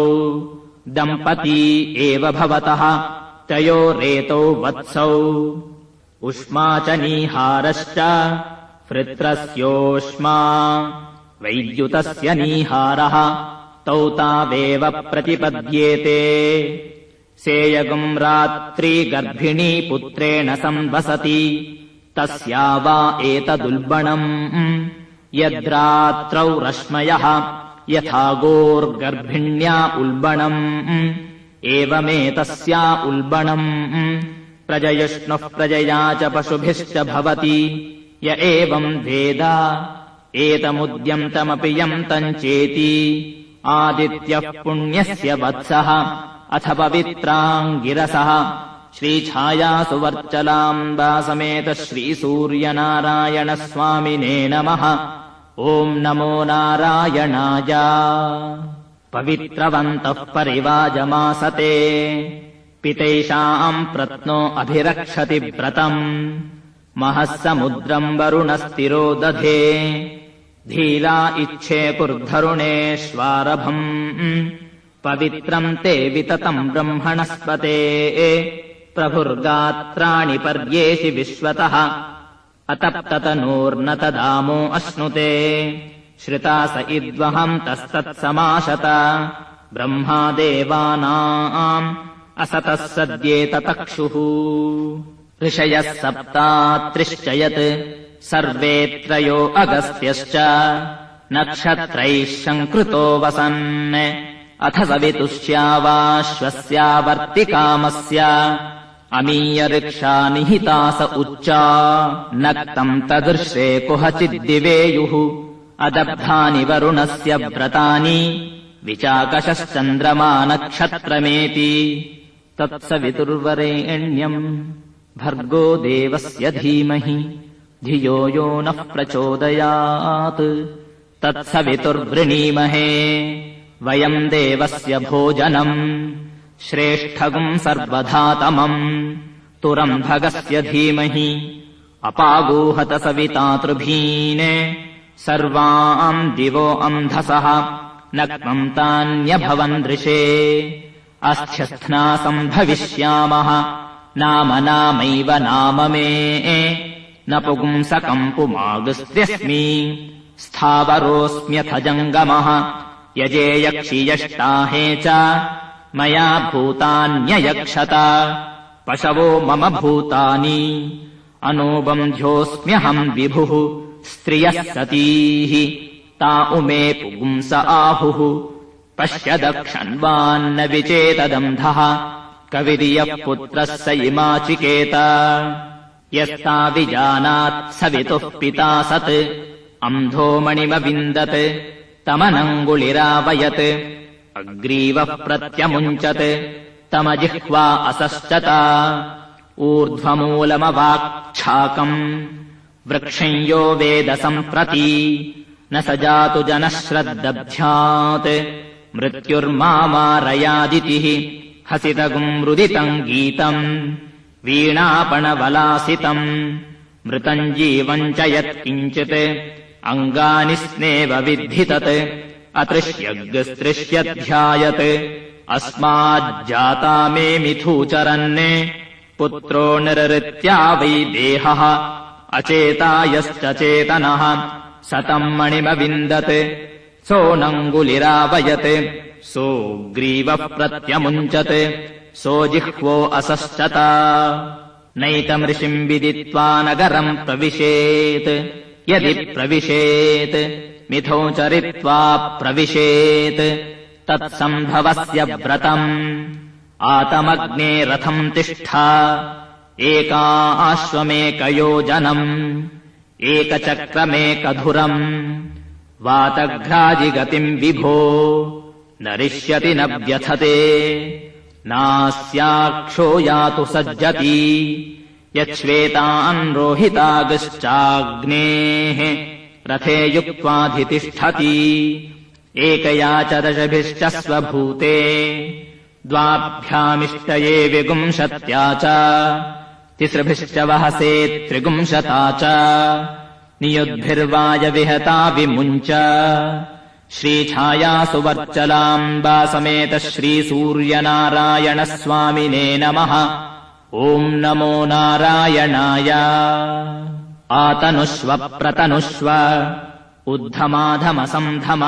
दम्पती एव भवतः तयोरेतौ वत्सौ उष्मा च नीहारश्च वृत्रस्योष्मा वैद्युतस्य नीहारः तौ तावेव प्रतिपद्येते सेयगुम् रात्री गर्भिणी पुत्रेण संवसति तस्या वा एतदुल्बणम् यद्रात्रौ रश्मयः यथा गोर्गर्भिण्या उल्बणम् एवमेतस्या उल्बणम् प्रजयुष्णुः प्रजया च पशुभिश्च भवति य एवम् वेद एतमुद्यन्तमपि यन्तम् चेति आदित्यः पुण्यस्य वत्सः अथ पवित्राङ्गिरसः श्रीछायासुवर्चलाम्बा समेत श्रीसूर्यनारायणस्वामिने नमः। ॐ नमो नारायणाय। पवित्रवन्तः परिवाजमासते पितैषाम् प्रत्नो अभिरक्षति व्रतम् महः समुद्रम् वरुणस्तिरो दधे धीरा इच्छेकुर्धरुणेष्वारभम् पवित्रम् ते विततम् ब्रह्मणस्पते प्रभुर्गात्राणि पर्येषि विश्वतः अतप्ततनूर्न तदामो अश्नुते श्रिता स इद्वहम् तस्तत्समाशत ब्रह्मा देवानाम् असतः सद्येततक्षुः ऋषयः सप्तात्रिश्च यत् सर्वे त्रयो अगस्त्यश्च नक्षत्रैः शङ्कृतो वसन् अथ सवितुष्यावाश्वस्यावर्तिकामस्य अमीयऋक्षा निहिता स उच्चा नक्तम् तदृशे कुहचिद्दिवेयुः अदब्धानि वरुणस्य व्रतानि विचाकशश्चन्द्रमा नक्षत्रमेति तत्सवितुर्वरेण्यम् भर्गो देवस्य धीमहि धियो यो नः प्रचोदयात् तत्सवितुर्वृणीमहे वयम् देवस्य भोजनम् श्रेष्ठगुम् सर्वधातमम् तुरम् भगस्य धीमहि अपागूहत सवितातृभीन् सर्वाम् दिवो अन्धसः नक्तम् तान्यभवन् दृशे अस्त्यस्थ्ना सम्भविष्यामः नाम नामैव नाम मे न पुंसकम् पुमागस्त्यस्मि स्थावरोऽस्म्यथ जङ्गमः यजेयक्षियष्टाहे च मया भूतान्ययक्षत पशवो मम भूतानि अनुबन्ध्योऽस्म्यहम् विभुः स्त्रियः सतीः ता उमे पुंस आहुः पश्य दक्षन्वान्न विचेतदन्धः कविर्यः पुत्रः स इमाचिकेत यस्ता विजानात् सवितुः पिता सत् अन्धो मणिमविन्दत् तमनङ्गुलिरावयत् अग्रीवः प्रत्यमुञ्चत् तमजिह्वा असश्चत ऊर्ध्वमूलमवाक्छाकम् वृक्षम् यो वेद सम्प्रति न स जातु जनः श्रद्दभ्यात् मृत्युर्मामारयादितिः हसितगुम् रुदितम् गीतम् वीणापणवलासितम् मृतम् जीवम् च यत्किञ्चित् अङ्गानि स्नेव विद्धि तत् अतृष्यग्स्तृष्यध्यायत् अस्माज्जाता मे मिथूचरन् पुत्रो निरृत्या वै देहः अचेतायश्च चेतनः सतम् मणिमविन्दत् सोऽनङ्गुलिरावयत् सोऽग्रीवः प्रत्यमुञ्चत् सोऽजिह्वो असश्चत नैतमृषिम् विदित्वा नगरम् प्रविशेत् यदि प्रविशेत् मिथौ चरित्वा प्रविशेत् तत्सम्भवस्य व्रतम् आतमग्ने रथम् तिष्ठा एकाश्वमेकयोजनम् एकचक्रमेकधुरम् वातघ्राजिगतिम् विभो नरिष्यति न व्यथते नास्याक्षो यातु सज्जति यच्छ्वेतान् रोहितागश्चाग्नेः रथे युक्त्वाधितिष्ठति एकया च दशभिश्च स्वभूते द्वाभ्यामिष्टये विगुंशत्या च तिसृभिश्च वहसे त्रिगुंशता च नियुद्भिर्वाय विहता विमुञ्च श्रीछायासु वर्चलाम्बा समेत श्रीसूर्यनारायणस्वामिने नमः। ॐ नमो नारायणाय। आतनुष्व प्रतनुष्व उद्धमाधमसन्धम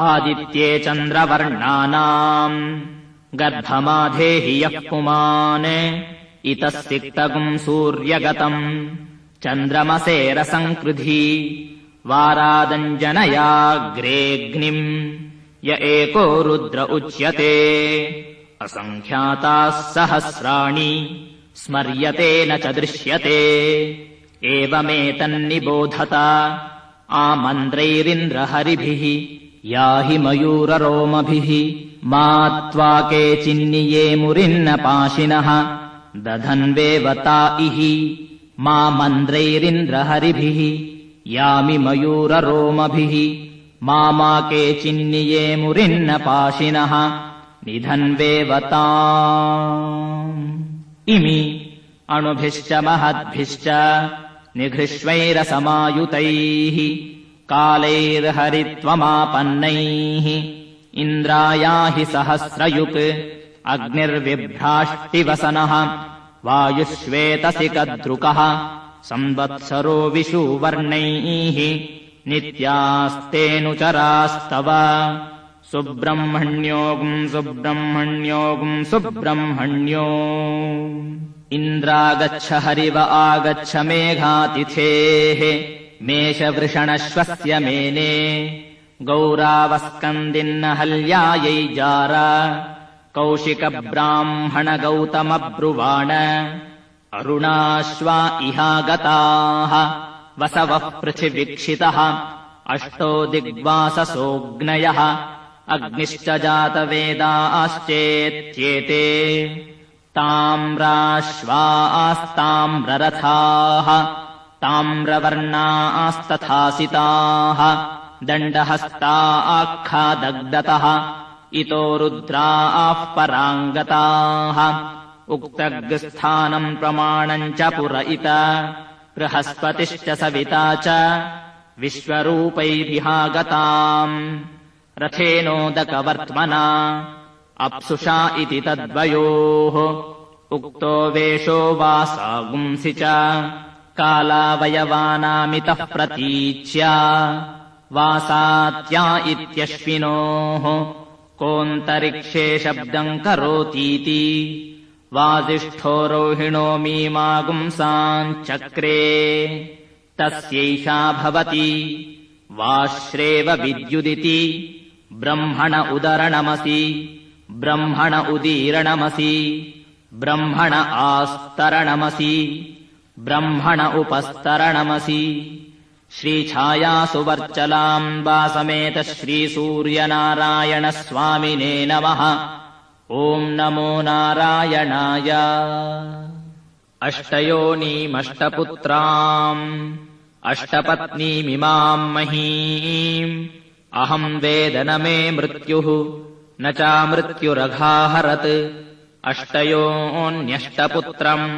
आदित्ये चन्द्रवर्णानाम् गर्भमाधेहि यः पुमान् इतः सिक्तगुम् सूर्यगतम् चन्द्रमसेरसङ्कृधी वारादञ्जनयाग्रेऽग्निम् य एको रुद्र उच्यते असङ्ख्याताः सहस्राणि स्मर्यते न च दृश्यते एवमेतन्निबोधत आमन्त्रैरिन्द्रहरिभिः याहि मयूररोमभिः मा त्वा केचिन्निये मुरिन्न पाशिनः दधन्वेवता इहि मा मन्द्रैरिन्द्रहरिभिः यामि मयूररोमभिः मा केचिन्निये मुरिन्न पाशिनः निधन्वेवता इमि अणुभिश्च महद्भिश्च निघृष्वैरसमायुतैः कालैर्हरित्वमापन्नैः इन्द्रायाहि सहस्रयुक् अग्निर्विभ्राष्टिवसनः वायुश्वेतसि कद्रुकः संवत्सरो विषुवर्णैः नित्यास्तेऽनुचरास्तव सुब्रह्मण्योऽगुम् सुब्रह्मण्योऽगुम् सुब्रह्मण्यो इन्द्रागच्छ हरिव आगच्छ मेघातिथेः मेषवृषणश्वस्य मेने गौरावस्कन्दिन्नहल्यायै जार कौशिकब्राह्मणगौतमब्रुवाण अरुणाश्वा इहागताः वसवः पृथिवीक्षितः अष्टो दिग्वाससोऽग्नयः अग्निश्च जातवेदाश्चेत्येते ताम्राश्वास्ताम्ररथाः ताम्रवर्णास्तथासिताः दण्डहस्ताखादग्धतः इतो रुद्राः पराङ्गताः उक्तग्स्थानम् प्रमाणम् च पुर इत बृहस्पतिश्च सविता च विश्वरूपैभिहागताम् रथेनोदकवर्त्मना अप्सुषा इति तद्वयोः उक्तो वेषो वासागुंसि च कालावयवानामितः प्रतीच्या वासात्या इत्यश्विनोः कोऽन्तरिक्षे शब्दम् करोतीति वासिष्ठो रोहिणो मीमागुंसाञ्चक्रे तस्यैषा भवति वाश्रेव विद्युदिति ब्रह्मण उदरणमसि ब्रह्मण उदीरणमसि ब्रह्मण आस्तरणमसि ब्रह्मण उपस्तरणमसि श्रीछायासुवर्चलाम्बा समेत श्रीसूर्यनारायणस्वामिने नमः। ॐ नमो नारायणाय। अष्टयोनीमष्टपुत्राम् अष्टपत्नीमिमाम् महीम् अहम् वेद न मे मृत्युः न चामृत्युरघाहरत् अष्टयोन्यष्टपुत्रम्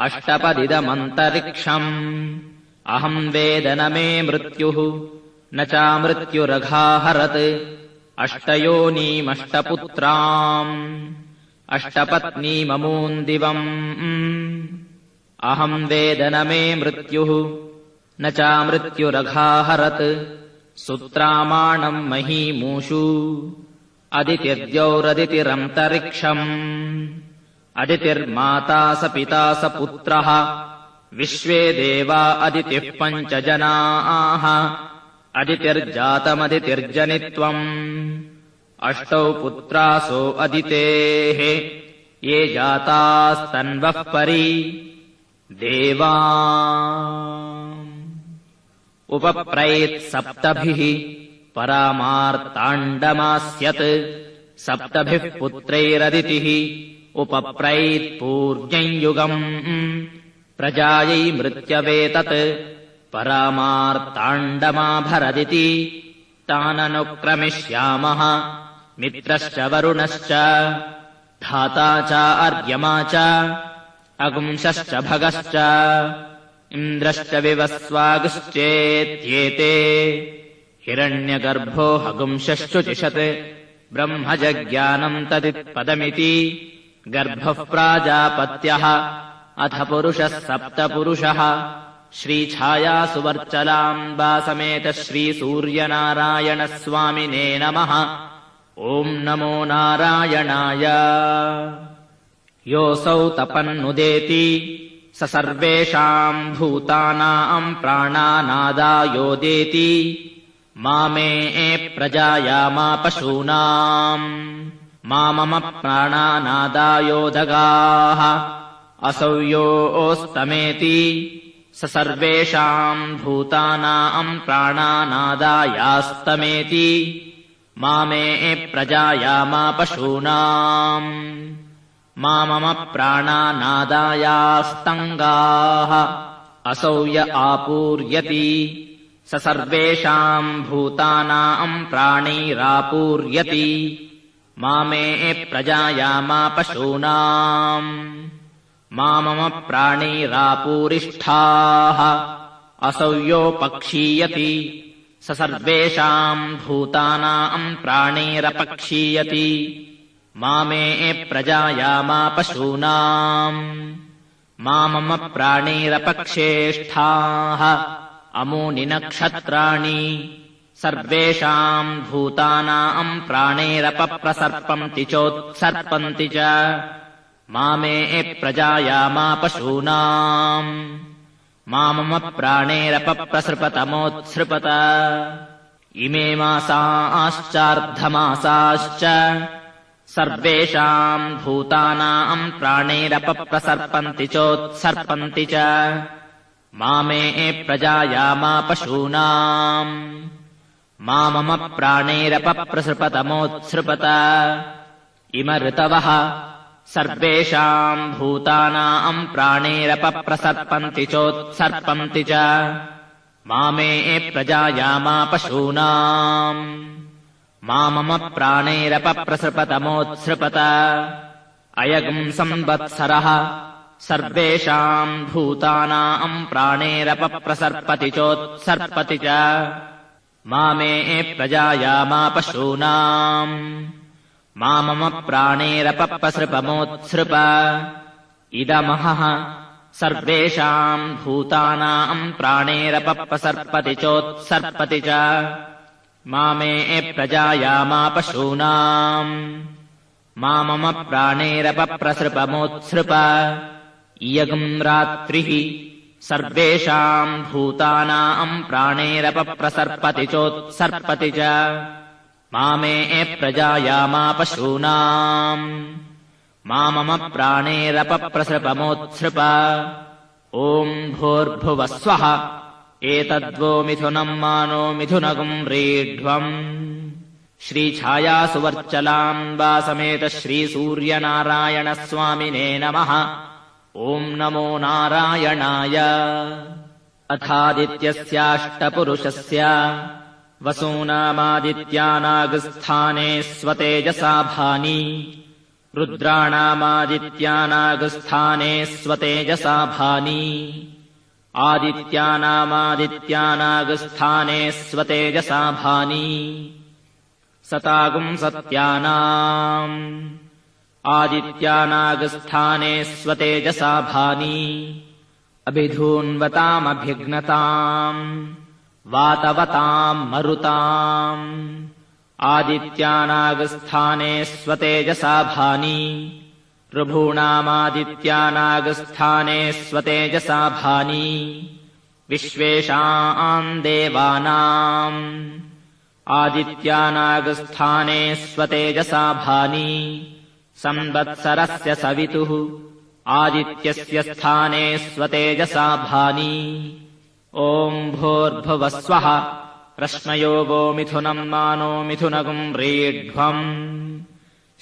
अष्टपदिदमन्तरिक्षम् अहम् वेद न मे मृत्युः न चामृत्युरघाहरत् अष्टयोनीमष्टपुत्राम् अष्टपत्नीममून्दिवम् अहम् वेद न मे मृत्युः न चामृत्युरघाहरत् सुत्रामाणम् महीमूषु अदितिर्द्यौरदितिरन्तरिक्षम् अदितिर्माता स पिता स पुत्रः विश्वे देवा अदितिः पञ्च जनाः अदितिर्जातमदितिर्जनित्वम् अष्टौ पुत्रासो अदितेः ये जातास्तन्वः परि देवा उपप्रैत्सप्तभिः परामार्ताण्डमास्यत् सप्तभिः पुत्रैरदितिः उपप्रैत्पूर्व्यम् युगम् प्रजायै मृत्यवेतत् परामार्ताण्डमाभरदिति ताननुक्रमिष्यामः मित्रश्च वरुणश्च धाता च अर्यमा च अगुंशश्च भगश्च इन्द्रश्च विवस्वागश्चेत्येते हिरण्यगर्भो हगुंशश्चुचिषत् ब्रह्मजज्ञानम् तदित्पदमिति गर्भः प्राजापत्यः अथ पुरुषः सप्तपुरुषः श्रीछायासुवर्चलाम्बा समेत श्रीसूर्यनारायणस्वामिने नमः। ॐ नमो नारायणाय। योऽसौ तपन्नुदेति स सर्वेषाम् भूतानाम् प्राणानादायोदेति मामे प्रजायामा पशूनाम् मम प्राणानादायोदगाः असौ योऽस्तमेति स सर्वेषाम् भूतानाम् प्राणानादायास्तमेति मामे प्रजायामा पशूनाम् मम प्राणानादायास्तङ्गाः असौ य आपूर्यति स सर्वेषाम् भूतानाम् प्राणैरापूर्यति मामे प्रजायामा पशूनाम् मम प्राणैरापूरिष्ठाः असौ योपक्षीयति स सर्वेषाम् भूतानाम् प्राणैरपक्षीयति मामे प्रजायामा पशूनाम् मम प्राणैरपक्षेष्ठाः अमूनि नक्षत्राणि सर्वेषाम् भूतानाम् प्राणैरपप्रसर्पन्ति चोत्सर्पन्ति च मामे प्रजायामा पशूनाम् मम प्राणैरपप्रसृपतमोत्सृपत इमे मासाश्चार्धमासाश्च सर्वेषाम् भूतानाम् प्राणैरपप्रसर्पन्ति चोत्सर्पन्ति च मामे प्रजायामा पशूनाम् मम प्राणैरपप्रसृपतमोत्सृपत इम ऋतवः सर्वेषाम् भूतानाम् प्राणैरपप्रसर्पन्ति चोत्सर्पन्ति च मामे प्रजायामा पशूनाम् मम प्राणैरपप्रसृपतमोत्सृपत अयगुम् संवत्सरः सर्वेषाम् भूतानाम् प्राणैरपप्रसर्पति चोत्सर्पति च मामे प्रजायामा पशूनाम् मम प्राणैरपप्रसृपमोत्सृप इदमहः सर्वेषाम् भूतानाम् प्राणैरपप्रसर्पति चोत्सर्पति च मामे प्रजायामा पशूनाम् मम प्राणैरपप्रसृपमोत्सृप इयगुम् रात्रिः सर्वेषाम् भूतानाम् प्राणैरपप्रसर्पति चोत्सर्पति च मामे प्रजायामा पशूनाम् मम प्राणैरपप्रसृपमोत्सृप ॐ भूर्भुवः स्वः एतद्वो मिथुनम् मानो मिथुनगुम् रेढ्वम् श्रीछायासुवर्चलाम्बा समेत श्रीसूर्यनारायणस्वामिने नमः। ॐ नमो नारायणाय। अथादित्यस्याष्टपुरुषस्य वसूनामादित्यानागस्थाने स्वतेजसा भानि रुद्राणामादित्यानागस्थाने स्वतेजसा भानि आदित्यानामादित्यानागस्थाने स्वतेजसा भानि सतागुम् सत्यानाम् आदित्यानागस्थाने स्वतेजसा भानि अभिधून्वतामभिघ्नताम् वातवताम् मरुताम् आदित्यानागस्थाने स्वतेजसा भानि ऋभूणामादित्यानागस्थाने स्वतेजसा भानि विश्वेषाम् देवानाम् आदित्यानागस्थाने स्वतेजसा भानि संवत्सरस्य सवितुः आदित्यस्य स्थाने स्वतेजसा भानि ॐ भूर्भुवस्वः प्रश्नयो वो मिथुनम् मानो मिथुनगुम् रेढ्वम्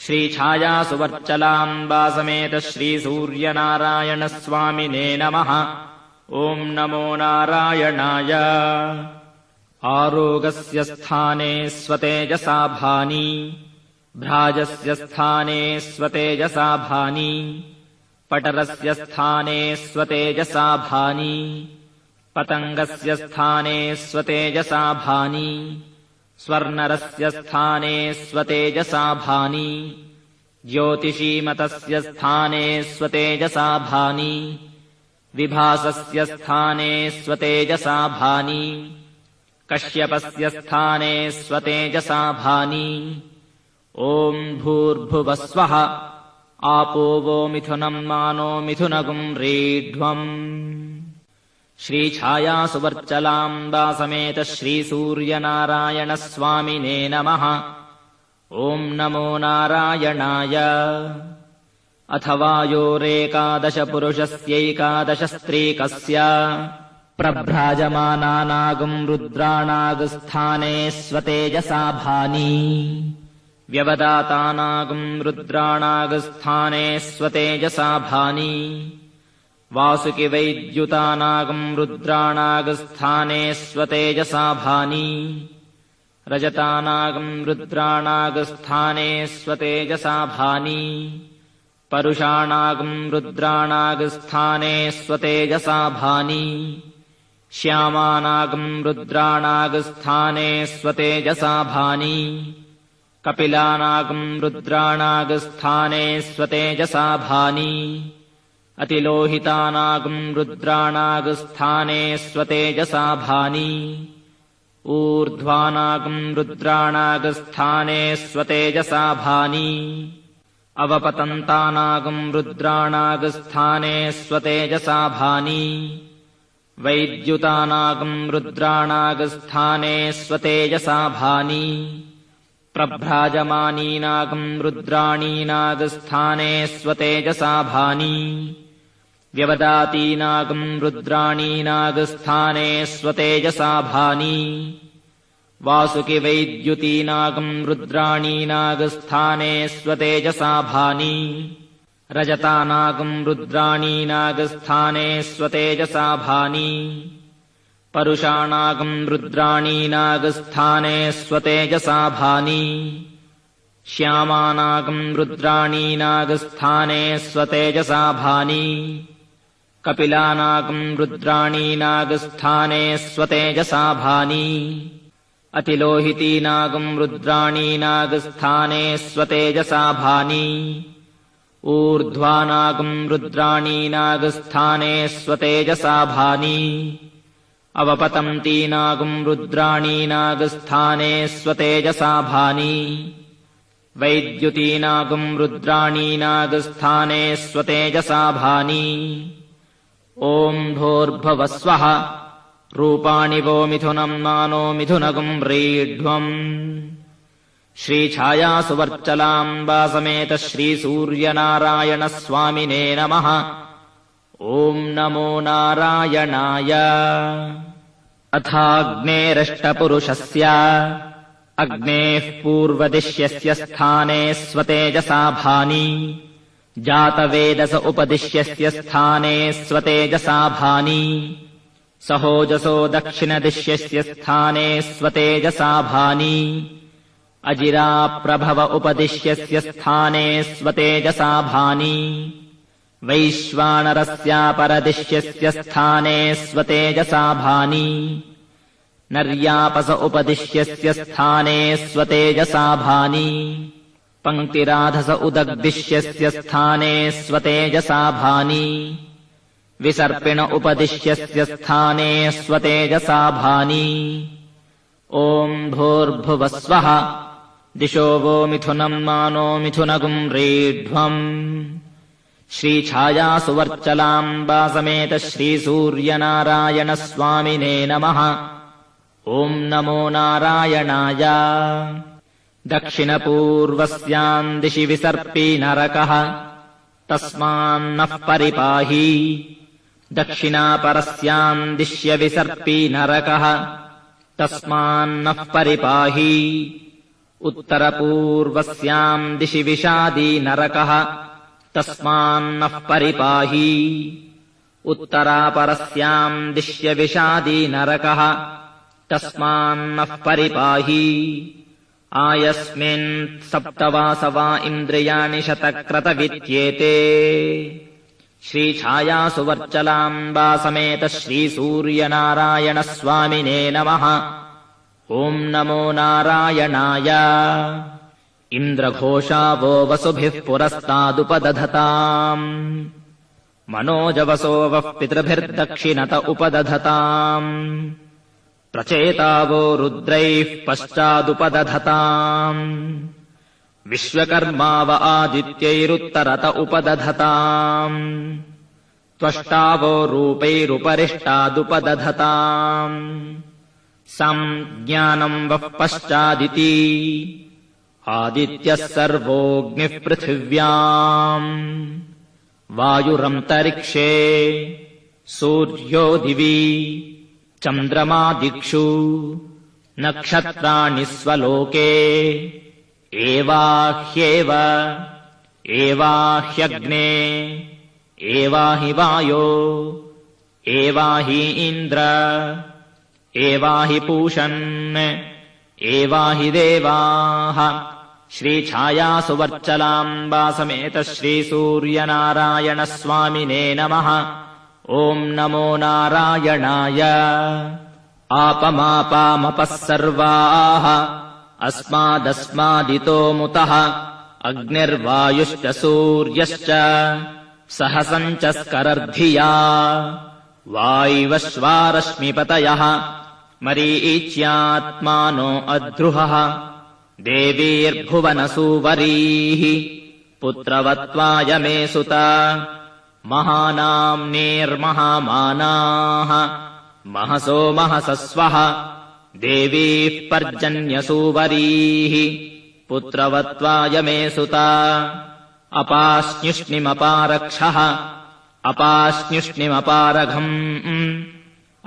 श्रीछायासुवर्चलाम्बा समेत श्रीसूर्यनारायणस्वामिने नमः ॐ नमो नारायणाय आरोगस्य स्थाने स्वतेजसा भानि भ्राजस्य स्थाने स्वतेजसा भानि पटरस्य स्थाने स्वतेजसा भानि पतङ्गस्य स्थाने स्वतेजसा भानि स्वर्णरस्य स्थाने स्वतेजसा भानि ज्योतिषीमतस्य स्थाने स्वतेजसा भानि विभासस्य स्थाने स्वतेजसा भानि कश्यपस्य स्थाने स्वतेजसा भानि ॐ भूर्भुवस्वः आपो वो मिथुनम् मानो मिथुनगुम् रेढ्वम् श्रीछायासुवर्चलाम्बा समेत श्रीसूर्यनारायणस्वामिने नमः ॐ नमो नारायणाय अथ वायोरेकादशपुरुषस्यैकादशस्त्रीकस्य प्रभ्राजमानानागुम् रुद्राणागस्थाने स्वतेजसा भानि व्यवदातानागुम् रुद्राणागस्थाने स्वतेजसा भानि वासुकिवैद्युतानागुम् रुद्राणागस्थाने स्वतेजसा भानि रजतानागुम् रुद्राणागस्थाने स्वतेजसा भानि परुषाणागुम् रुद्राणागस्थाने स्वतेजसा भानि श्यामानागुम् रुद्राणागस्थाने स्वतेजसा भानि कपिलानागुम् रुद्राणागस्थाने स्वतेजसा भानि अतिलोहितानागुम् रुद्राणागस्थाने स्वतेजसा भानि ऊर्ध्वानागुम् रुद्राणागस्थाने स्वतेजसा भानि अवपतन्तानागुम् रुद्राणागस्थाने स्वतेजसा भानि वैद्युतानागुम् रुद्राणागस्थाने स्वतेजसा भानि प्रभ्राजमानीनागुम् रुद्राणीनागस्थाने स्वतेजसा भानि व्यवदातीनागुम् रुद्राणीनागस्थाने स्वतेजसा भानि वासुकिवैद्युतीनागुम् रुद्राणीनागस्थाने स्वतेजसा भानि रजतानागुम् रुद्राणीनागस्थाने स्वतेजसा भानि परुषाणागुम् रुद्राणीनागस्थाने स्वतेजसा भानि श्यामानागुम् रुद्राणीनागस्थाने स्वतेजसा भानि कपिलानागुम् रुद्राणीनागस्थाने स्वतेजसा भानि अतिलोहितीनागुम् रुद्राणीनागस्थाने स्वतेजसा भानि ऊर्ध्वानागुम् रुद्राणीनागस्थाने स्वतेजसा भानि अवपतन्तीनागुम् रुद्राणीनागस्थाने स्वतेजसा भानि वैद्युतीनागुम् रुद्राणीनागस्थाने स्वतेजसा भानि ॐ भूर्भुवस्वः रूपाणि वो मिथुनम् मानो मिथुनगुम् रेढ्वम् श्रीछायासुवर्चलाम्बा समेत श्रीसूर्यनारायणस्वामिने नमः ॐ नमो नारायणाय अथाग्नेरष्टपुरुषस्य अग्नेः पूर्वदिश्यस्य स्थाने स्वतेजसा भानि जातवेदस उपदिश्यस्य स्थाने स्वतेजसा भानि सहोजसो दक्षिणदिश्यस्य स्थाने स्वतेजसा भानि अजिराप्रभव उपदिश्यस्य स्थाने स्वतेजसा भानि वैश्वानरस्यापरदिश्यस्य स्थाने स्वतेजसा भानि नर्यापस उपदिश्यस्य स्थाने स्वतेजसा भानि पङ्क्तिराधस उदग्दिश्यस्य स्थाने स्वतेजसा भानि विसर्पिण उपदिश्यस्य स्थाने स्वतेजसा भानि ॐ भूर्भुवस्वः दिशो वो मिथुनम् मानो मिथुनगुम् रीढ्वम् श्रीछायासुवर्चलाम्बा समेत श्रीसूर्यनारायणस्वामिने नमः ॐ नमो नारायणाय दक्षिणपूर्वस्याम् दिशि विसर्पी नरकः तस्मान्नः परिपाहि दक्षिणापरस्याम् दिश्य विसर्पी नरकः तस्मान्नः परिपाहि उत्तरपूर्वस्याम् दिशि विषादी नरकः तस्मान्नः परिपाहि उत्तरापरस्याम् दिश्य विषादी नरकः तस्मान्नः परिपाहि आयस्मिन् सप्तवासवा इन्द्रियाणि शतक्रतवित्येते श्रीछायासुवर्चलाम्बा समेत श्रीसूर्यनारायणस्वामिने नमः ॐ नमो नारायणाय इन्द्रघोषावो वसुभिः पुरस्तादुपदधताम् मनोजवसो वः पितृभिर्दक्षिणत उपदधताम् प्रचेतावो रुद्रैः पश्चादुपदधताम् विश्वकर्माव आदित्यैरुत्तरत उपदधताम् त्वष्टावो रूपैरुपरिष्टादुपदधताम् संज्ञानम् वः पश्चादिति आदित्यः सर्वोऽग्निः पृथिव्याम् वायुरन्तरिक्षे सूर्यो दिवि चन्द्रमा दिक्षु नक्षत्राणि स्वलोके एवाह्येव एवाह्यग्ने एवाहि वायो एवाहि इन्द्र एवाहि पूषन् एवाहि देवाः श्रीछायासुवर्चलाम्बा समेत श्रीसूर्यनारायणस्वामिने नमः ॐ नमो नारायणाय आपमापामपः सर्वाः अस्मादस्मादितो मुतः अग्निर्वायुश्च सूर्यश्च सहसम् च स्करर्धिया वायवश्वारश्मिपतयः मरीच्यात्मानो अध्रुहः देवीर्भुवनसूवरीः पुत्रवत्वाय मे सुता महानाम्नीर्महामानाः महसो महसस्वः देवीः पर्जन्यसूवरीः पुत्रवत्वाय मे सुता अपास्न्युष्णिमपारक्षः अपास्न्युष्णिमपारघम्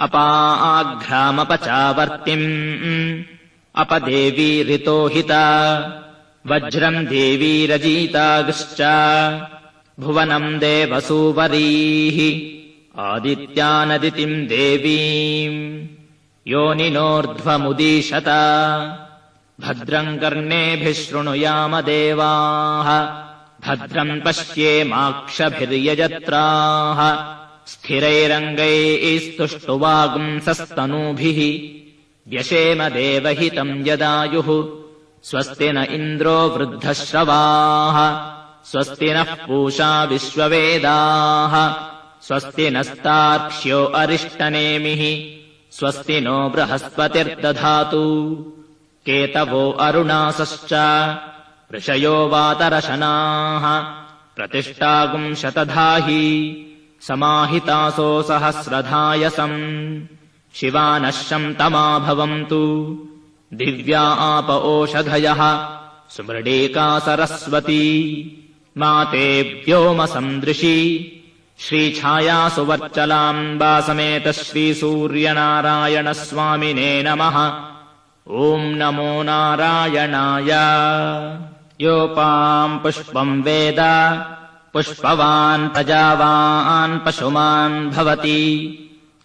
अपाघ्रामपचावर्तिम् अपदेवी ऋतोहिता वज्रम् देवीरजीतागश्च भुवनम् देवसूवरीः आदित्यानदितिम् देवीम् योनिनोर्ध्वमुदीशत भद्रम् कर्णेभिः शृणुयाम देवाः भद्रम् पश्येमाक्षभिर्यजत्राः स्थिरैरङ्गैस्तुष्टुवागुंसस्तनूभिः व्यशेम देवहितम् यदायुः स्वस्ति न इन्द्रो वृद्धश्रवाः स्वस्ति नः पूषा विश्ववेदाः स्वस्ति नस्तार्क्ष्यो अरिष्टनेमिः स्वस्ति नो बृहस्पतिर्दधातु केतवो अरुणासश्च ऋषयो वातरशनाः प्रतिष्ठागुम् शतधाहि समाहितासो सहस्रधायसम् शिवानः शन्तमा भवन्तु दिव्या आप ओषधयः सुमृडीका सरस्वती माते व्योमसन्दृशी श्रीछायासुवर्चलाम्बा समेत श्रीसूर्यनारायणस्वामिने नमः ॐ नमो नारायणाय योपाम् पुष्पम् वेद पुष्पवान् प्रजावान् पशुमान् भवति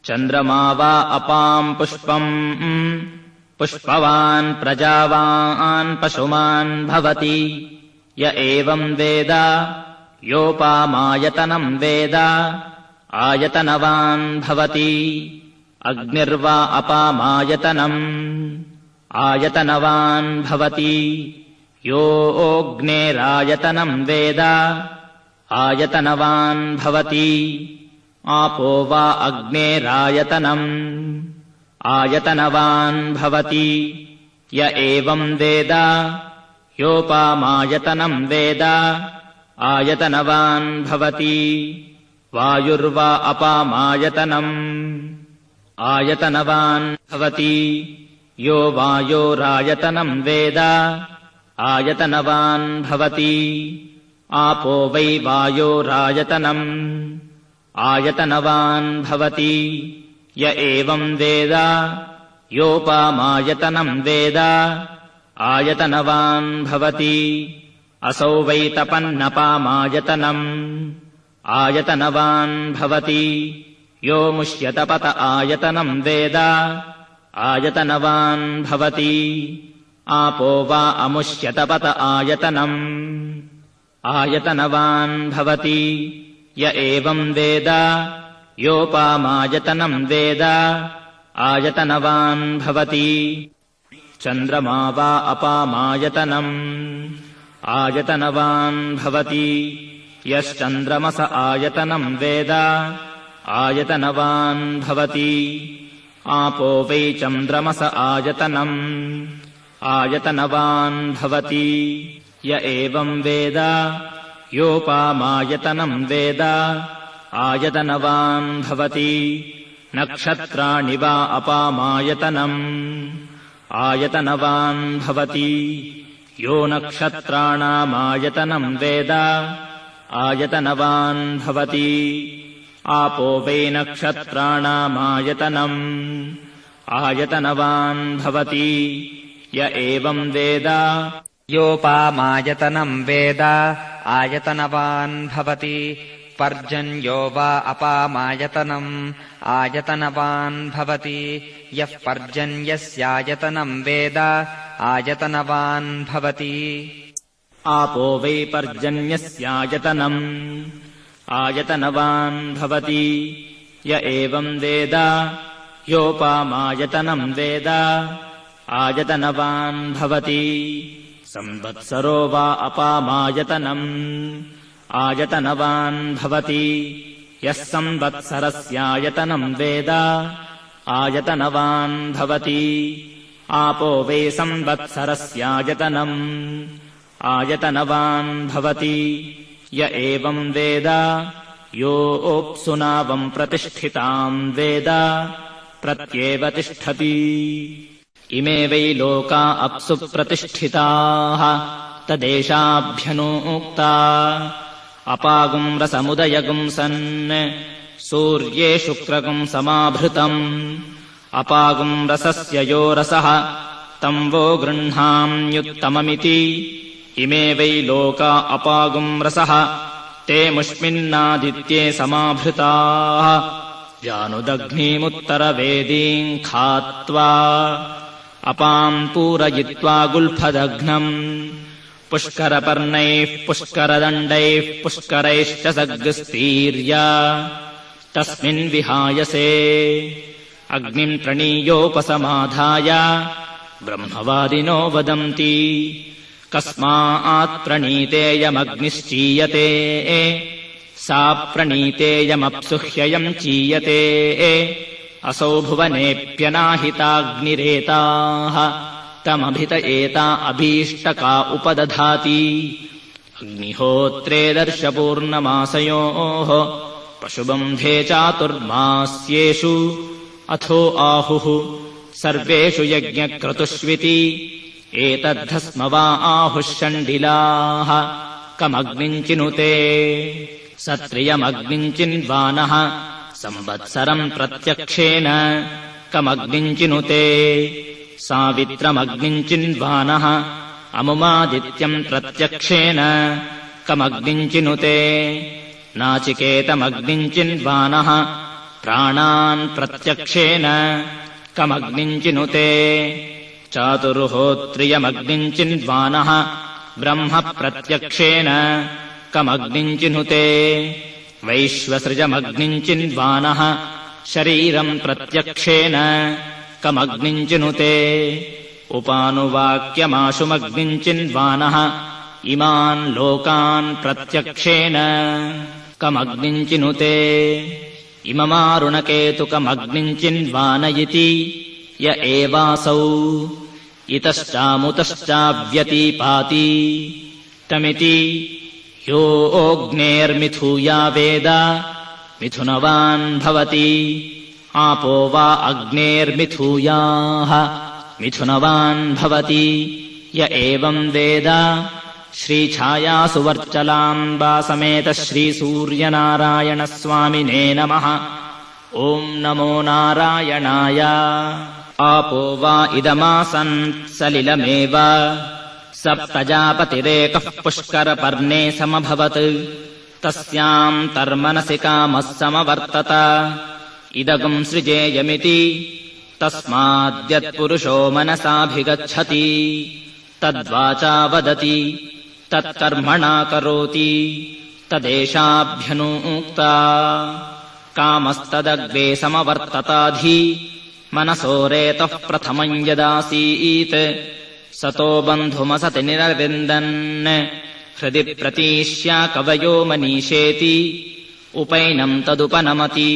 चन्द्रमा वा अपाम् पुष्पम् पुष्पवान् प्रजावान् पशुमान् भवति य एवम् वेद योपामायतनम् वेद आयतनवान् भवति अग्निर्वा अपामायतनम् आयतनवान् भवति योऽग्नेरायतनम् वेद आयतनवान् भवति आपो वा अग्नेरायतनम् आयतनवान् भवति य एवम् वेद योपामायतनम् वेद आयतनवान् भवति वायुर्वा अपामायतनम् आयतनवान् भवति यो वायोरायतनम् वेद आयतनवान् भवति आपो वै वायोरायतनम् आयतनवान् भवति य एवम् वेद योपामायतनम् वेद आयतनवान् भवति असौ वै तपन्नपामायतनम् आयतनवान् भवति यो मुष्यतपत आयतनम् वेद आयतनवान् भवति आपो वा अमुष्यतपत आयतनम् आयतनवान् भवति य एवम् वेद योपामायतनम् वेद आयतनवान् भवति चन्द्रमा वा अपामायतनम् आयतनवान् भवति यश्चन्द्रमस आयतनम् वेद आयतनवान् भवति आपो वै चन्द्रमस आयतनम् आयतनवान् भवति य एवम् वेद योपामायतनम् वेद आयतनवान् भवति नक्षत्राणि वा अपामायतनम् आयतनवान् भवति यो नक्षत्राणामायतनम् वेद आयतनवान् भवति आपो वै नक्षत्राणामायतनम् आयतनवान् भवति य एवम् वेद योपामायतनम् वेद आयतनवान् भवति पर्जन्यो वा अपामायतनम् आयतनवान् भवति यः पर्जन्यस्यायतनम् वेद आयतनवान् भवति आपो वै पर्जन्यस्यायतनम् आयतनवान् भवति य एवम् वेद योपामायतनम् वेद आयतनवान् भवति संवत्सरो वा अपामायतनम् आयतनवान् भवति यः संवत्सरस्यायतनम् वेद आयतनवान् भवति आपो वै संवत्सरस्यायतनम् आयतनवान् भवति य एवम् वेद योऽप्सुनावम् प्रतिष्ठिताम् वेद प्रत्येव तिष्ठति इमे वै लोका अप्सु प्रतिष्ठिताः तदेषाभ्यनूक्ता अपागुम् रसमुदयगुम् सन् सूर्ये शुक्रगुम् समाभृतम् अपागुम् रसस्य यो रसः तम् वो गृह्णाम्युत्तममिति इमे वै लोका अपागुम् रसः ते मुष्मिन्नादित्ये समाभृताः जानुदग्निमुत्तरवेदीम् खात्वा अपाम् पूरयित्वा गुल्फदघ्नम् पुष्करपर्णैः पुष्करदण्डैः पुष्करैश्च सग्स्तीर्य तस्मिन् विहायसे अग्निम् प्रणीयोपसमाधाय ब्रह्मवादिनो वदन्ति कस्मात् प्रणीतेयमग्निश्चीयते सा प्रणीतेयमप्सुह्ययम् चीयते असौ भुवनेऽप्यनाहिताग्निरेताः तमभित एता अभीष्टका उपदधाति अग्निहोत्रे दर्शपूर्णमासयोः पशुबन्धे चातुर्मास्येषु अथो आहुः सर्वेषु यज्ञक्रतुष्विति एतद्धस्म वा आहुः षण्डिलाः कमग्निम् चिनुते सत्रियमग्निम् चिन्वानः संवत्सरम् प्रत्यक्षेण कमग्निम् चिनुते सावित्रमग्निम् चिन्वानः अमुमादित्यम् प्रत्यक्षेण कमग्निम् चिनुते नाचिकेतमग्निम् चिन्वानः प्राणान् प्रत्यक्षेण कमग्निम् चिनुते चातुर्होत्रियमग्निम् चिन्वानः ब्रह्म प्रत्यक्षेण कमग्निम् चिनुते वैश्वसृजमग्निम् चिन्वानः शरीरम् प्रत्यक्षेण कमग्निम् चिनुते उपानुवाक्यमाशुमग्निञ्चिन्वानः इमान् लोकान् प्रत्यक्षेण कमग्निञ्चिनुते इममारुणकेतुकमग्निञ्चिन्वान इति य एवासौ इतश्चामुतश्चाव्यतीपाति तमिति यो अग्नेर्मिथूया वेद मिथुनवान् भवति आपो वा अग्नेर्मिथूयाः मिथुनवान् भवति य एवम् वेद श्रीछायासुवर्चलाम्बा समेत श्रीसूर्यनारायणस्वामिने नमः। ॐ नमो नारायणाय। आपो वा इदमासन् सलिलमेव स प्रजापतिरेकः पुष्करपर्णे समभवत् तस्याम् तर्मनसि कामः समवर्तत इदगम् सृजेयमिति तस्माद्यत्पुरुषो मनसाभिगच्छति तद्वाचा वदति तत्कर्मणा करोति तदेषाभ्यनूक्ता कामस्तदग्रे समवर्तताधि मनसोरेतः प्रथमम् यदासीत् सतो बन्धुमसति निरविन्दन् हृदि प्रतीश्या कवयो मनीषेति उपैनम् तदुपनमति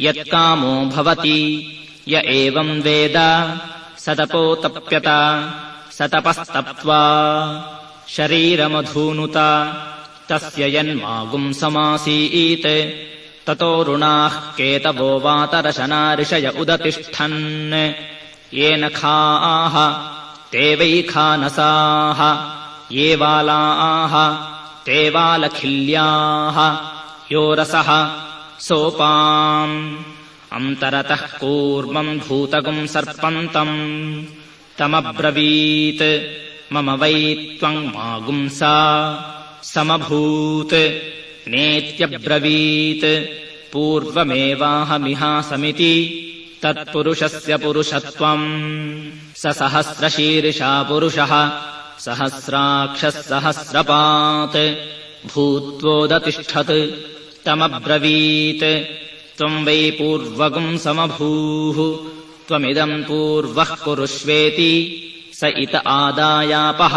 यत्कामो भवति य एवम् वेद सतपोतप्यत सतपस्तप्त्वा शरीरमधूनुत तस्य यन्मागुम् समासीत् ततोरुणाः केतवो वातरशना ऋषय उदतिष्ठन् ये नखाः ते वैखानसाः ये वालाः ते वालखिल्याः यो रसः सोपाम् अन्तरतः कूर्मम् भूतगुम् सर्पन्तम् तमब्रवीत् मम वै त्वम् मागुंसा समभूत् नेत्यब्रवीत् पूर्वमेवाहमिहासमिति तत्पुरुषस्य पुरुषत्वम् स सहस्रशीर्षा पुरुषः सहस्राक्षः सहस्रपात् भूत्वोदतिष्ठत् तमब्रवीत् त्वम् वै पूर्वगुम् समभूः त्वमिदम् पूर्वः कुरुष्वेति स इत आदायापः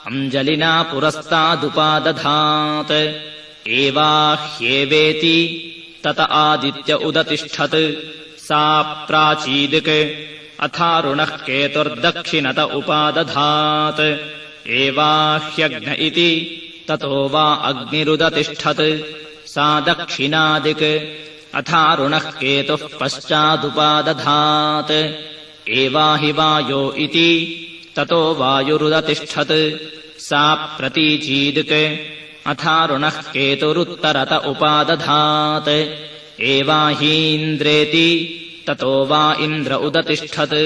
अञ्जलिना पुरस्तादुपादधात् एवाह्येवेति तत आदित्य उदतिष्ठत् सा प्राचीदिक् अथारुणः केतुर्दक्षिणत उपादधात् एवाह्यग्न इति ततो वा अग्निरुदतिष्ठत् सा दक्षिणादिक् अथारुणः केतुः पश्चादुपादधात् एवाहि वायो इति ततो वायुरुदतिष्ठत् सा प्रतीचीदिक् अथारुणः केतुरुत्तरत उपादधात् एवाहीन्द्रेति ततो वा इन्द्र उदतिष्ठत्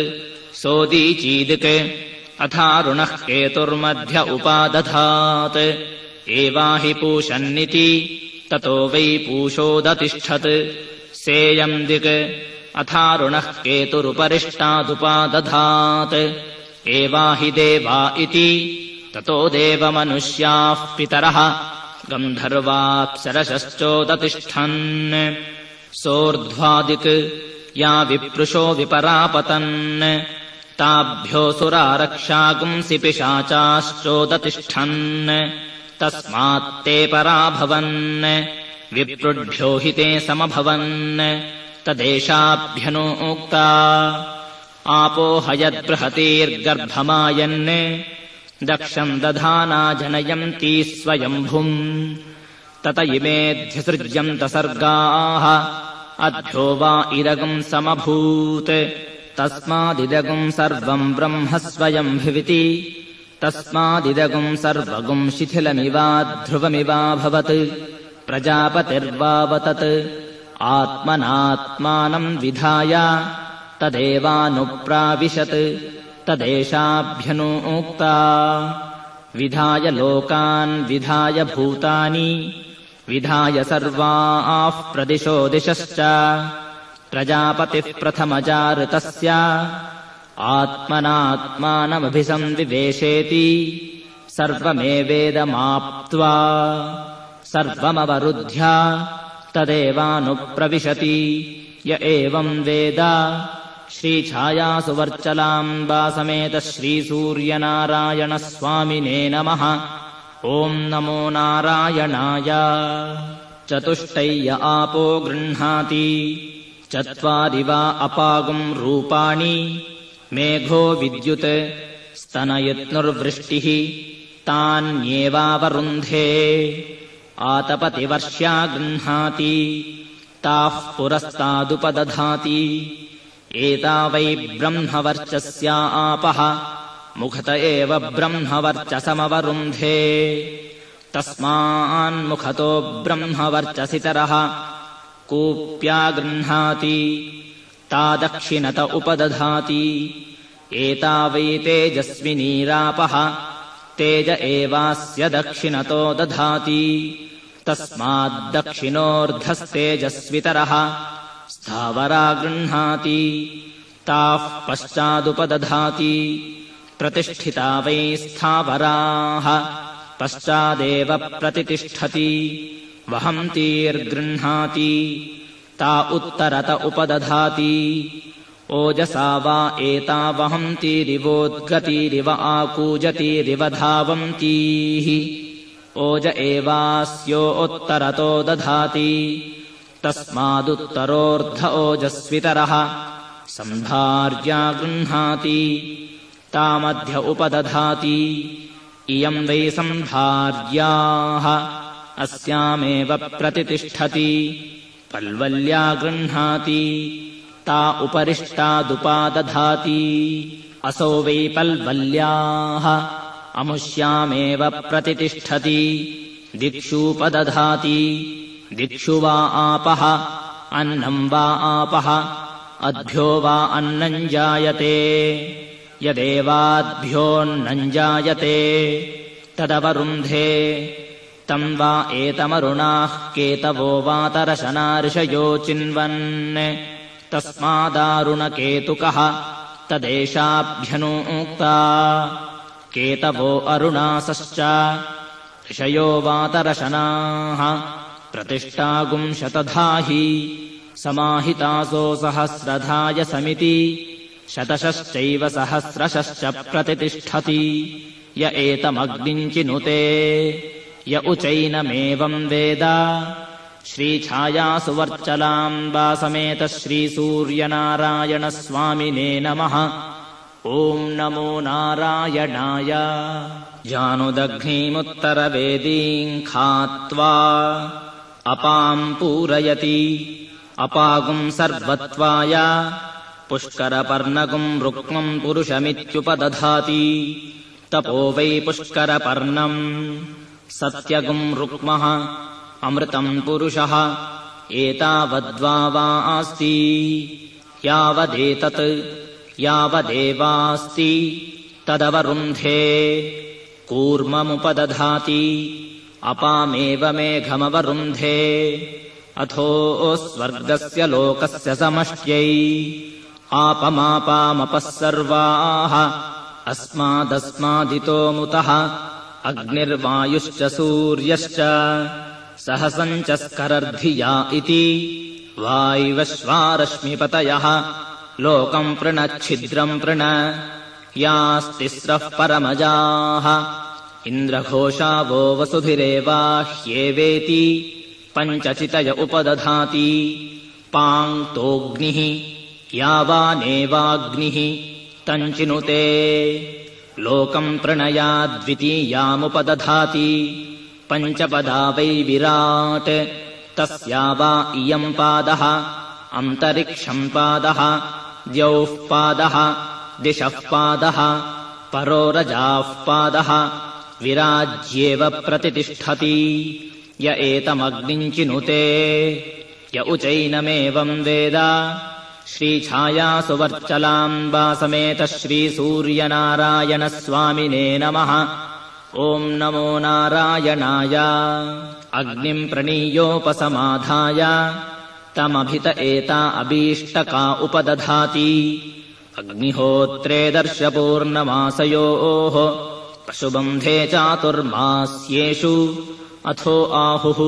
सोदीचीदिक् अथारुणः केतुर्मध्य उपादधात् एवाहि पूषन्निति ततो वै पूषोदतिष्ठत् सेयम् दिक् अथारुणः केतुरुपरिष्टादुपादधात् एवाहि देवा इति ततो देवमनुष्याः पितरः गन्धर्वाप्सरशश्चोदतिष्ठन् सोर्ध्वादिक् या विप्रुषो विपरापतन् ताभ्योऽसुरारक्षागुंसि पिशाचाश्चोदतिष्ठन् तस्मात्ते पराभवन् विप्रुढ्यो हि ते समभवन् तदेषाभ्यनूक्ता आपो हयद्बृहतीर्गर्भमायन् दक्षम् दधाना जनयन्ती स्वयम्भुम् तत इमेऽध्यसृज्यन्त सर्गाः अभ्यो वा इदगम् समभूत् तस्मादिदगम् सर्वम् ब्रह्म स्वयम्भुविति तस्मादिदगम् सर्वगुम् शिथिलमिवाध्रुवमिवाभवत् प्रजापतिर्वावतत् आत्मनात्मानम् विधाय तदेवानुप्राविशत् तदेषाभ्यनूक्ता विधाय लोकान् विधाय भूतानि विधाय सर्वाः प्रदिशो दिशश्च प्रजापतिः प्रथमजाऋतस्य आत्मनात्मानमभिसंविवेशेति सर्वमेवेदमाप्त्वा सर्वमवरुध्य तदेवानुप्रविशति य एवम् वेद श्रीछायासुवर्चलाम्बा समेत श्रीसूर्यनारायणस्वामिने नमः। ॐ नमो नारायणाय। चतुष्टय्य आपो गृह्णाति चत्वारि वा अपागुम् रूपाणि मेघो विद्युत् स्तनयत्नुर्वृष्टिः तान्येवावरुन्धे आतपतिवर्ष्या गृह्णाति ताः पुरस्तादुपदधाति एता वै ब्रह्मवर्चस्या आपः मुखत एव ब्रह्मवर्चसमवरुन्धे तस्मान्मुखतो ब्रह्मवर्चसितरः कूप्या गृह्णाति ता दक्षिणत उपदधाति एता वै तेजस्विनीरापः तेज एवास्य दक्षिणतो दधाति तस्माद्दक्षिणोऽर्धस्तेजस्वितरः स्थावरा गृह्णाति ताः पश्चादुपदधाति प्रतिष्ठिता वै स्थावराः पश्चादेव प्रतितिष्ठति वहन्तीर्गृह्णाति ता उत्तरत उपदधाति ओजसा वा एता वहन्तीरिवोद्गतिरिव आकूजतीरिव धावन्तीः ओज एवास्यो उत्तरतो दधाति तस्मादुत्तरोऽर्ध ओजस्वितरः सम्भार्या गृह्णाति ता मध्य उपदधाति इयम् वै सम्भार्याः अस्यामेव प्रतितिष्ठति पल्वल्या गृह्णाति ता उपरिष्टादुपादधाति असौ वै पल्वल्याः अमुष्यामेव प्रतितिष्ठति दिक्षूपदधाति दिक्षु वा आपः अन्नम् वा आपः अद्भ्यो वा अन्नम् जायते यदेवाद्भ्योऽन्नम् जायते तदवरुन्धे तम् वा एतमरुणाः केतवो वातरशना ऋषयो चिन्वन् तस्मादारुणकेतुकः तदेषाभ्यनूक्ता केतवो अरुणासश्च ऋषयो वातरशनाः प्रतिष्ठागुम् शतधाहि समाहितासो सहस्रधाय समिति शतशश्चैव सहस्रशश्च प्रतितिष्ठति य एतमग्निम् चिनुते य उचैनमेवम् वेद श्रीछायासुवर्चलाम्बा समेत श्रीसूर्यनारायणस्वामिने नमः। ॐ नमो नारायणाय। जानुदग्निमुत्तरवेदीम् खात्वा अपाम् पूरयति अपागुम् सर्वत्वाय पुष्करपर्णगुम् रुक्मम् पुरुषमित्युपदधाति तपो वै पुष्करपर्णम् सत्यगुम् रुक्मः अमृतम् पुरुषः एतावद्वा वा अस्ति यावदेतत् यावदेवास्ति तदवरुन्धे कूर्ममुपदधाति अपामेव मेघमवरुन्धे अथो स्वर्गस्य लोकस्य समष्ट्यै आपमापामपः सर्वाः अस्मादस्मादितोमुतः अग्निर्वायुश्च सूर्यश्च सहसम् च स्करर्धिया इति वायुवश्वारश्मिपतयः लोकम् पृणच्छिद्रम् पृण यास्तिस्रः परमजाः इन्द्रघोषावो वसुभिरेवाह्येवेति पञ्चचितय उपदधाति पाङ्क्तोऽग्निः यावानेवाग्निः तञ्चिनुते लोकम् प्रणयाद्वितीयामुपदधाति पञ्चपदा वै विराट् तस्या वा इयम् पादः अन्तरिक्षम् पादः द्यौः पादः दिशः पादः परो रजाः पादः विराज्येव प्रतितिष्ठति य एतमग्निम् चिनुते य उचैनमेवम् वेद श्रीछायासुवर्चलाम्बा समेत श्रीसूर्यनारायणस्वामिने नमः। ॐ नमो नारायणाय। अग्निम् प्रणीयोपसमाधाय तमभित एता अभीष्टका उपदधाति अग्निहोत्रे दर्शपूर्णमासयोः पशुबन्धे चातुर्मास्येषु अथो आहुः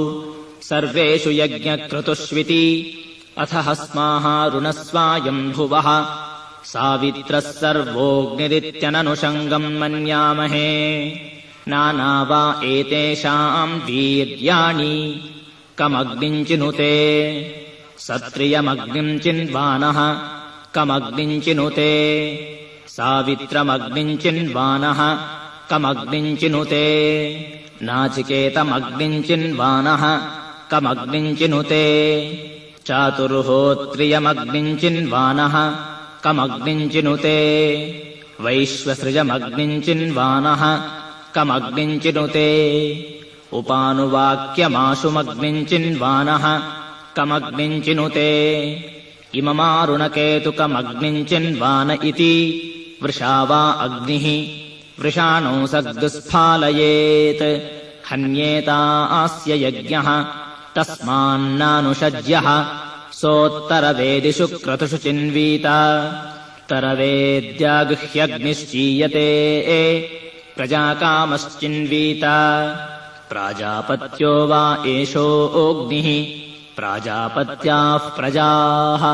सर्वेषु यज्ञक्रतुष्विति अथ हस्माः ऋणस्वायम्भुवः सावित्रः सर्वोऽग्निरित्यननुषङ्गम् मन्यामहे नाना वा एतेषाम् वीर्याणि कमग्निम् चिनुते सत्रियमग्निम् चिन्वानः कमग्निम् चिनुते सावित्रमग्निम् चिन्वानः कमग्निम् चिनुते नाचिकेतमग्निम् चिन्वानः कमग्निम् चिनुते चातुर्होत्रियमग्निम् चिन्वानः कमग्निम् चिनुते वैश्वसृजमग्निम् चिन्वानः कमग्निम् चिनुते उपानुवाक्यमाशुमग्निम् चिन्वानः कमग्निम् चिनुते इममारुणकेतुकमग्निम् चिन्वान इति वृषा वा अग्निः वृषाणो सद्दुस्फालयेत् हन्येतास्य यज्ञः तस्मान्नानुषज्यः सोत्तरवेदिषु क्रतुषु चिन्वीता तरवेद्यागुह्यग्निश्चीयते प्रजाकामश्चिन्वीता प्राजापत्यो वा एषोऽग्निः प्राजापत्याः प्रजाः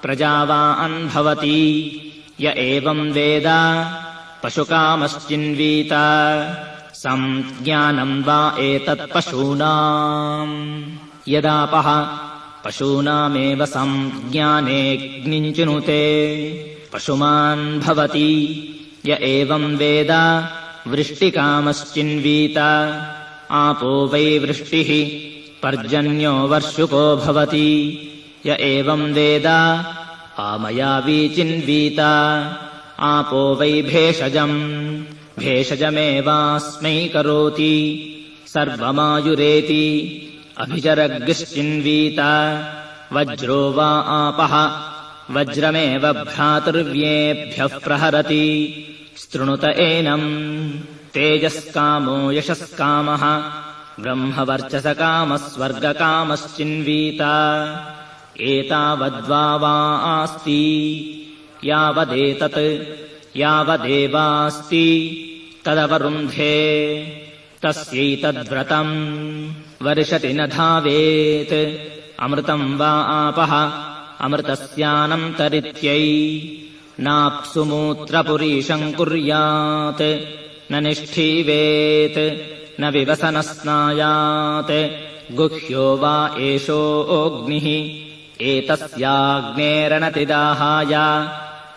प्रजा वा अन्भवति य एवम् वेद पशुकामश्चिन्वीता संज्ञानम् वा एतत्पशूनाम् यदापः पशूनामेव संज्ञानेऽग्निम् चिनुते पशुमान् भवति य एवम् वेद वृष्टिकामश्चिन्वीता आपो वै वृष्टिः पर्जन्यो वर्षुको भवति य एवम् वेद आमयावी चिन्वीता आपो वै भेषजम् भेषजमेवास्मै करोति सर्वमायुरेति अभिचरग्निश्चिन्वीता वज्रो वा आपः वज्रमेव भ्रातृव्येभ्यः प्रहरति स्तृणुत एनम् तेजस्कामो यशस्कामः ब्रह्मवर्चसकामः स्वर्गकामश्चिन्वीता एतावद्वा वा आस्ति यावदेतत् यावदेवास्ति तदवरुन्धे तस्यैतद्व्रतम् वर्षति न धावेत् अमृतम् वा आपः अमृतस्यानन्तरित्यै नाप्सु मूत्रपुरीशम् कुर्यात् न निष्ठीवेत् न विवसनस्नायात् गुह्यो वा एषोऽग्निः एतस्याग्नेरनतिदाहाय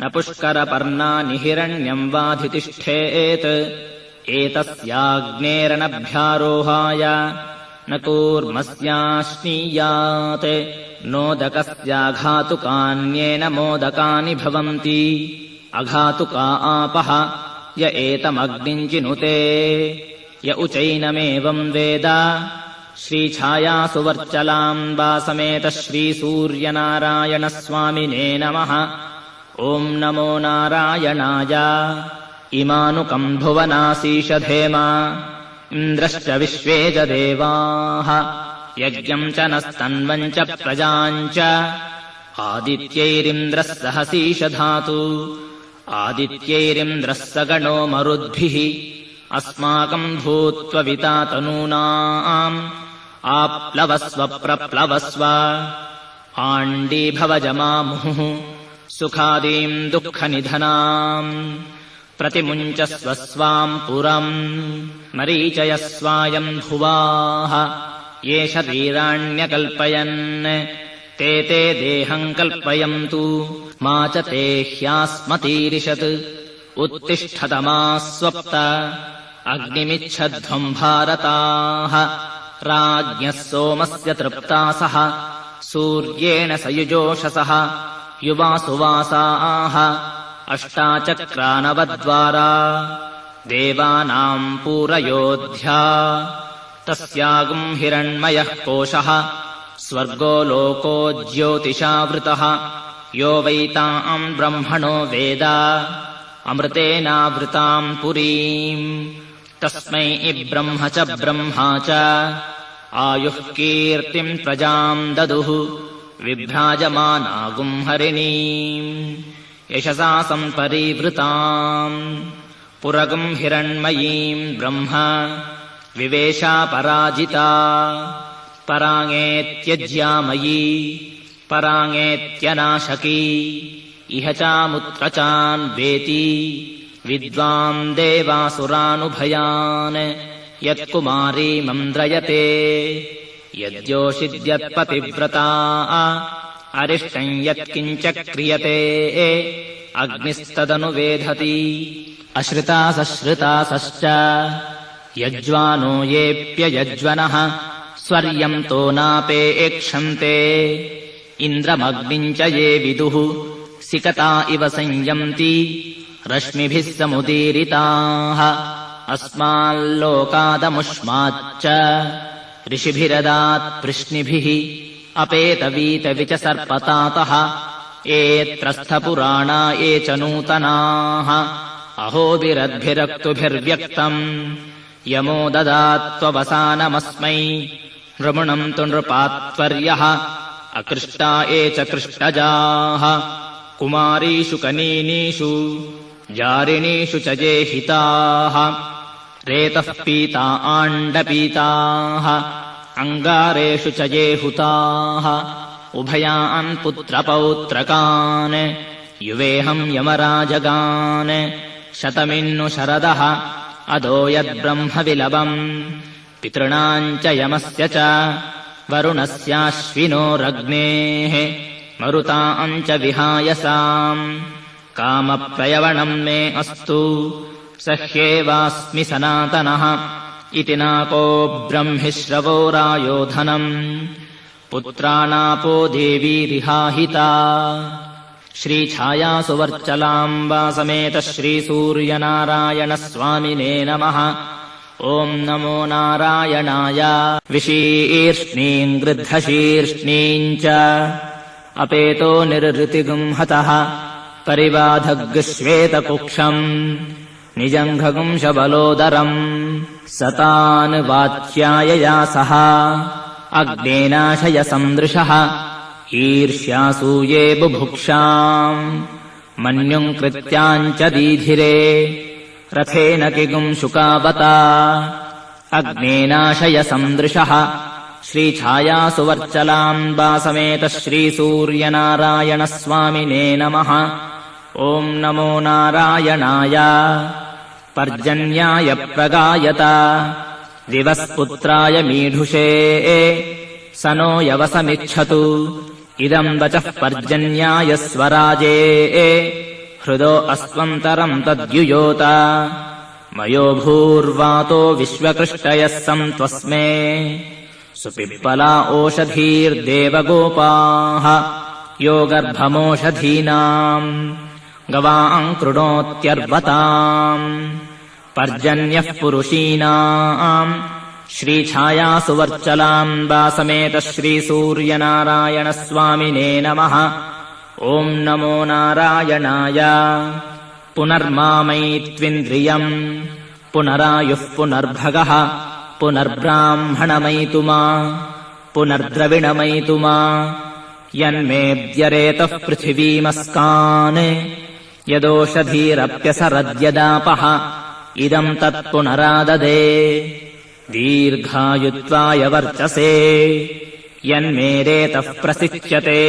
न पुष्करपर्णानि हिरण्यम् वाधितिष्ठेत् एतस्याग्नेरनभ्यारोहाय न कूर्मस्याश्नीयात् नोदकस्याघातुकान्येन मोदकानि भवन्ति अघातुका आपः य एतमग्निम् चिनुते य उचैनमेवम् वेद श्रीछायासु वर्चलाम्बा समेत श्रीसूर्यनारायणस्वामिने नमः ॐ नमो नारायणाय इमानुकम् भुवनासीषधेम इन्द्रश्च विश्वे च देवाः यज्ञम् च नस्तन्वम् च प्रजाम् च आदित्यैरिन्द्रः सहसीषधातु आदित्यैरिन्द्रः स गणो मरुद्भिः अस्माकम् भूत्वविता तनूनाम् आप्लवस्व प्रप्लवस्व आण्डीभवजमामुहुः सुखादीम् दुःखनिधनाम् प्रतिमुञ्चस्व स्वाम् पुरम् मरीचयस्वायम् भुवाः ये शरीराण्यकल्पयन् ते देहम् कल्पयन्तु मा च ते ह्यास्मतीरिषत् उत्तिष्ठतमाः स्वप्त अग्निमिच्छध्वम् भारताः राज्ञः सोमस्य तृप्तासः सूर्येण सयुजोषसः युवासुवासाः अष्टाचक्रानवद्वारा देवानाम् पूरयोध्या तस्यागुम् हिरण्मयः कोशः स्वर्गो लोको ज्योतिषावृतः यो वैताम् ब्रह्मणो वेद अमृतेनावृताम् पुरीम् तस्मै ब्रह्म च ब्रह्मा च आयुः कीर्तिम् प्रजाम् ददुः विभ्राजमानागुम् हरिणीम् यशसा सम्परिवृताम् पुरगुम् हिरण्मयीम् ब्रह्म विवेशा पराजिता पराङेत्यज्यामयी पराङेत्यनाशकी इह चामुत्र चान्वेति विद्वान् देवासुरानुभयान् यत्कुमारी मन्द्रयते यद्योषिद्यत्पतिव्रता अरिष्टम् यत्किञ्च क्रियते अग्निस्तदनुवेधति अश्रितासश्रितासश्च यज्वानो येऽप्ययज्वनः स्वर्यम् तो नापेक्षन्ते इन्द्रमग्निम् च ये विदुः सिकता इव संयन्ति रश्मिभिः समुदीरिताः अस्माल्लोकादमुष्माच्च ऋषिभिरदात् पृश्निभिः अपेतवीतविचसर्पतातः एत्रस्थपुराणा ये च नूतनाः अहोभिरद्भिरक्तुभिर्व्यक्तम् यमो ददात्ववसानमस्मै नृमणम् तु नृपात्वर्यः अकृष्टा ये च कृष्टजाः कुमारीषु कनीनीषु जारिणीषु च ये हिताः रेतः पीता आण्डपीताः अङ्गारेषु च ये हुताः उभयान् पुत्रपौत्रकान् युवेऽहम् यमराजगान् शतमिन्नु शरदः अदो यद्ब्रह्मविलवम् पितॄणाम् च यमस्य च वरुणस्याश्विनोरग्नेः मरुताम् च विहायसाम् कामप्रयवणम् मे अस्तु सह्येवास्मि सनातनः इति नाको ब्रह्मिश्रवो रायोधनम् पुत्राणापो देवीरिहाहिता श्रीछायासुवर्चलाम्बा समेत श्रीसूर्यनारायणस्वामिने नमः। ॐ नमो नारायणाय। विशीर्ष्णीम् गृद्धशीर्ष्णीम् च अपेतो निर्ऋतिगुम् हतः परिबाधग्श्वेतकुक्षम् निजङ्घगुम् शबलोदरम् सतान् वाच्यायया सह अग्नेनाशय सन्दृशः ईर्ष्यासूये बुभुक्षाम् मन्युम् कृत्याम् च दीधिरे रथेन किगुम् शुकावता अग्नेनाशय सन्दृशः श्रीछायासुवर्चलाम्बा समेत श्रीसूर्यनारायणस्वामिने नमः। ॐ नमो नारायणाय। पर्जन्याय प्रगायत दिवस्पुत्राय मीढुषे स नो यवसमिच्छतु इदम् वचः पर्जन्याय स्वराजे हृदो अस्त्वन्तरम् तद्युयोत मयो भूर्वातो विश्वकृष्टयः सन्त्वस्मे सुपिप्पला ओषधीर्देवगोपाः यो गर्भमोषधीनाम् गवाम् कृणोत्यर्वताम् पर्जन्यः पुरुषीणाम् श्रीछायासुवर्चलाम्बा समेत श्रीसूर्यनारायणस्वामिने नमः। ॐ नमो नारायणाय। पुनर्मामयित्विन्द्रियम् पुनरायुः पुनर्भगः पुनर्ब्राह्मणमयितुमा पुनर्द्रविणमयितुमा यन्मेऽद्यरेतः पृथिवीमस्कान् यदोषधीरप्यसरद्यदापः इदम् तत्पुनराददे दीर्घायुत्वाय वर्चसे यन्मेरेतः प्रसिच्यते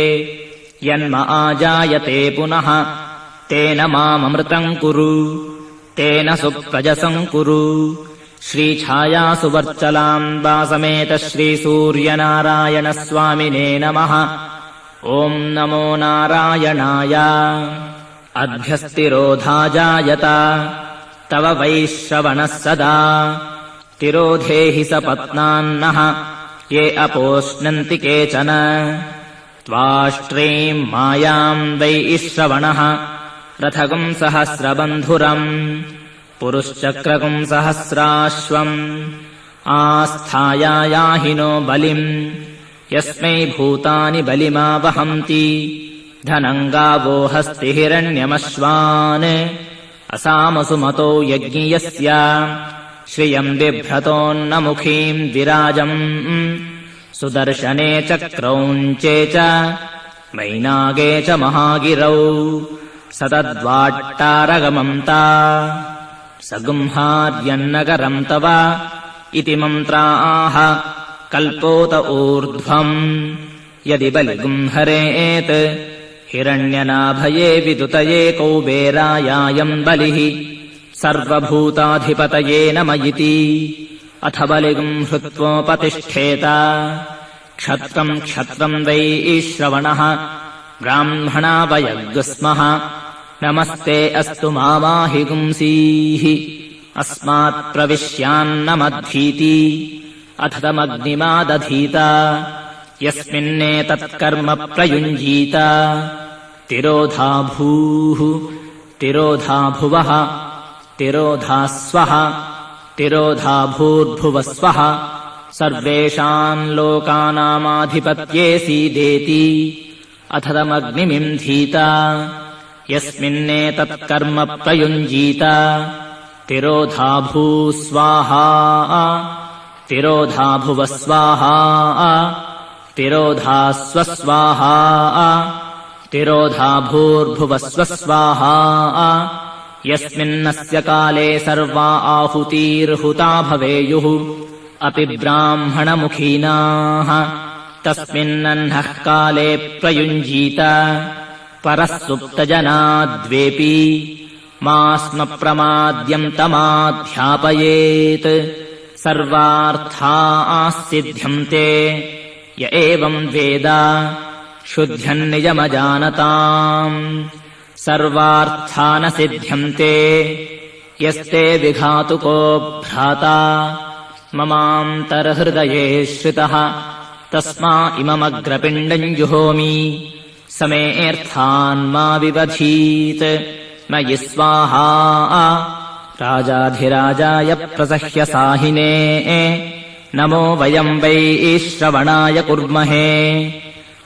यन्म आजायते पुनः तेन माममृतम् कुरु तेन सुप्रजसम् कुरु। श्रीछायासुवर्चलाम्बा समेत श्रीसूर्यनारायणस्वामिने नमः। ॐ नमो नारायणाय। अभ्यस्तिरोधाजायत तव वैश्रवणः सदा तिरोधेहि सपत्नान्नः ये अपोष्णन्ति केचन त्वाष्ट्रीम् मायाम् वैश्रवणः रथगुम् सहस्रबन्धुरम् पुरुश्चक्रगुम् सहस्राश्वम् आस्थायायाहिनो बलिम् यस्मै भूतानि बलिमावहन्ति धनम् गावो हस्तिहिरण्यमश्वान् असामसुमतो यज्ञियस्य श्रियम् बिभ्रतोऽन्नमुखीम् विराजम् सुदर्शने चक्रौञ्चे च मैनागे च महागिरौ सतद्वाट्टारगमम् ता सगुंहार्यन्नगरम् तव इति मन्त्राः कल्पोत ऊर्ध्वम् यदि बलिगुम् हरेत् हिरण्यनाभये विदुतये कौबेरायायम् बलिः सर्वभूताधिपतये नम इति अथ बलिम् हृत्वोपतिष्ठेत क्षत्रम् क्षत्रम् वै श्रवणः ब्राह्मणा वयग् स्मः नमस्ते अस्तु मावाहि गुंसीः अस्मात्प्रविश्यान्नमद्धीति अथ तमग्निमादधीत यस्मिन्नेतत्कर्म प्रयुञ्जीत तिरोधा भूः तिरोधा भुवः तिरोधा स्वः तिरोधा भूर्भुवस्वः सर्वेषाम् लोकानामाधिपत्ये सीदेति अथ तमग्निमिन्धीत यस्मिन्नेतत्कर्म प्रयुञ्जीत तिरोधा भूस्वाहा तिरोधा भुवस्वाहा तिरोधा स्वस्वाहा तिरोधा भूर्भुवस्वस्वाहा यस्मिन्नस्य काले सर्वा आहुतिर्हुता भवेयुः अपि ब्राह्मणमुखीनाः तस्मिन्नह्नः काले प्रयुञ्जीत परः सुप्तजनाद्वेपि मा स्म प्रमाद्यम् तमाध्यापयेत् सर्वार्थाः सिद्ध्यन्ते य एवम् वेद शुद्ध्यन् निजमजानताम् सर्वार्था न सिद्ध्यन्ते यस्ते विघातुको भ्राता ममान्तर्हृदये श्रितः तस्मा इममग्रपिण्डम् जुहोमि समेऽर्थान् मा विवधीत् मयि स्वाहा राजाधिराजाय प्रसह्य साहिने नमो वयम् वै श्रवणाय कुर्महे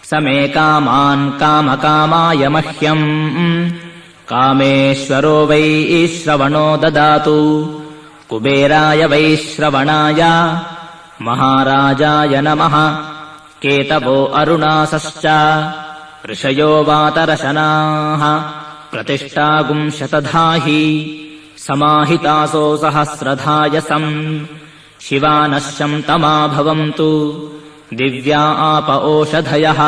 समे कामान् कामकामाय मह्यम् कामेश्वरो वै श्रवणो ददातु कुबेराय वै श्रवणाय महाराजाय नमः केतवो अरुणासश्च ऋषयो वातरशनाः प्रतिष्ठागुम् शतधाहि समाहितासो सहस्रधायसम् शिवानश्यम् तमा भवन्तु दिव्या आप ओषधयः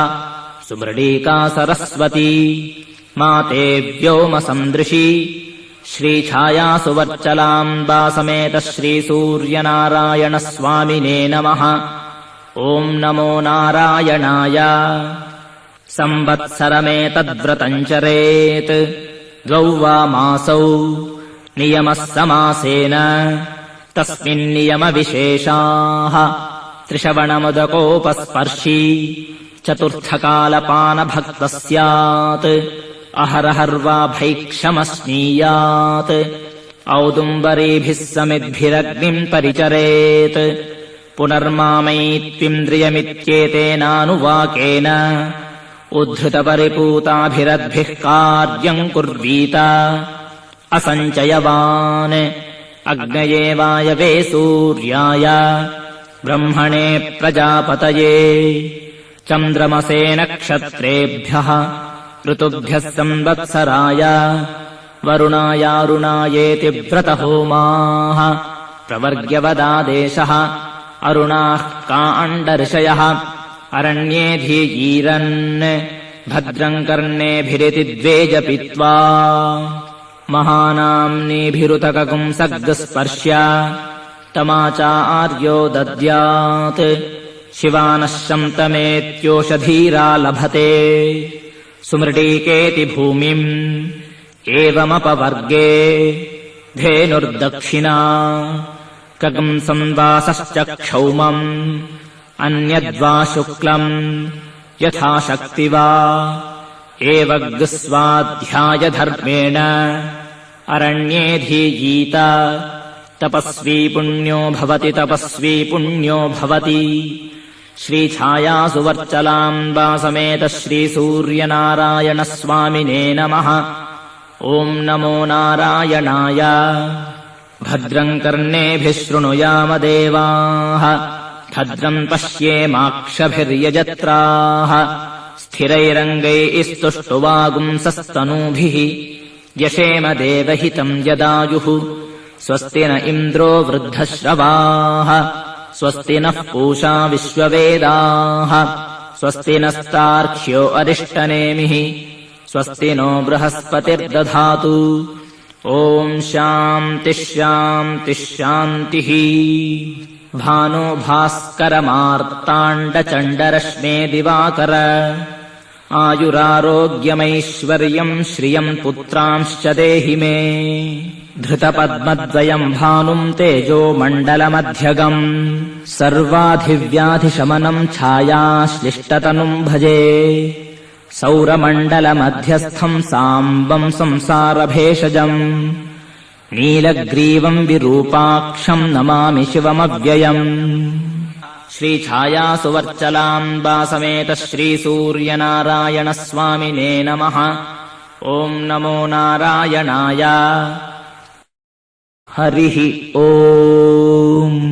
सुमृडीका सरस्वती माते व्योमसन्दृशी श्रीछायासुवर्चलाम्बा समेत श्रीसूर्यनारायणस्वामिने नमः ॐ नमो नारायणाय संवत्सरमेतद्व्रतम् चरेत् 2 वा मासौ नियमः समासेन तस्मिन्नियमविशेषाः त्रिश्रवणमुदकोपस्पर्शी चतुर्थकालपानभक्तः स्यात् अहरहर्वा भैक्षमस्नीयात् औदुम्बरीभिः समिद्भिरग्निम् परिचरेत् पुनर्मामैत्विन्द्रियमित्येतेनानुवाकेन उद्धृतपरिपूताभिरद्भिः कार्यम् कुर्वीत असञ्चयवान् अग्नये वायवे सूर्याय ब्रह्मणे प्रजापतये चन्द्रमसे नक्षत्रेभ्यः ऋतुभ्यः संवत्सराय वरुणायारुणायेति व्रतहोमाः प्रवर्ग्यवदादेशः अरुणाः काण्डऋषयः अरण्ये धीयीरन् भद्रम् कर्णेभिरिति 2 जपित्वा महानाम्नीभिरुतकगुम् सर्गस्पर्श्य तमाचार्यो दद्यात् शिवानः शन्तमेत्योषधीरा लभते सुमृडीकेति भूमिम् एवमपवर्गे धेनुर्दक्षिणा कगम् संवासश्च क्षौमम् अन्यद्वा शुक्लम् यथाशक्ति वा एवग्स्वाध्यायधर्मेण अरण्ये धीयीत तपस्वी पुण्यो भवति तपस्वी पुण्यो भवति श्रीछायासुवर्चलाम्बा समेत श्रीसूर्यनारायणस्वामिने नमः ॐ नमो नारायणाय भद्रम् कर्णेभिः शृणुयाम देवाः भद्रम् पश्येमाक्षभिर्यजत्राः स्थिरैरङ्गैस्तुष्टुवागुंसस्तनूभिः यशेम देवहितम् यदायुः स्वस्ति न इन्द्रो वृद्धश्रवाः स्वस्ति नः पूषा विश्ववेदाः स्वस्ति नस्तार्क्ष्यो अरिष्टनेमिः स्वस्ति नो बृहस्पतिर्दधातु। ॐ शान्तिः शान्तिः शान्तिः। भानो भास्करमार्ताण्डचण्डरश्मे दिवाकर आयुरारोग्यमैश्वर्यम् श्रियम् पुत्रांश्च देहि मे। धृतपद्मद्वयम् भानुम् तेजो मण्डलमध्यगम् सर्वाधिव्याधिशमनम् छायाश्लिष्टतनुम् भजे। सौरमण्डलमध्यस्थम् साम्बम् संसारभेषजम् नीलग्रीवम् विरूपाक्षम् नमामि शिवमव्ययम्। श्रीछायासुवर्चलाम्बासमेत श्रीसूर्यनारायणस्वामिने नमः। ॐ नमो नारायणाय। हरिः ॐ।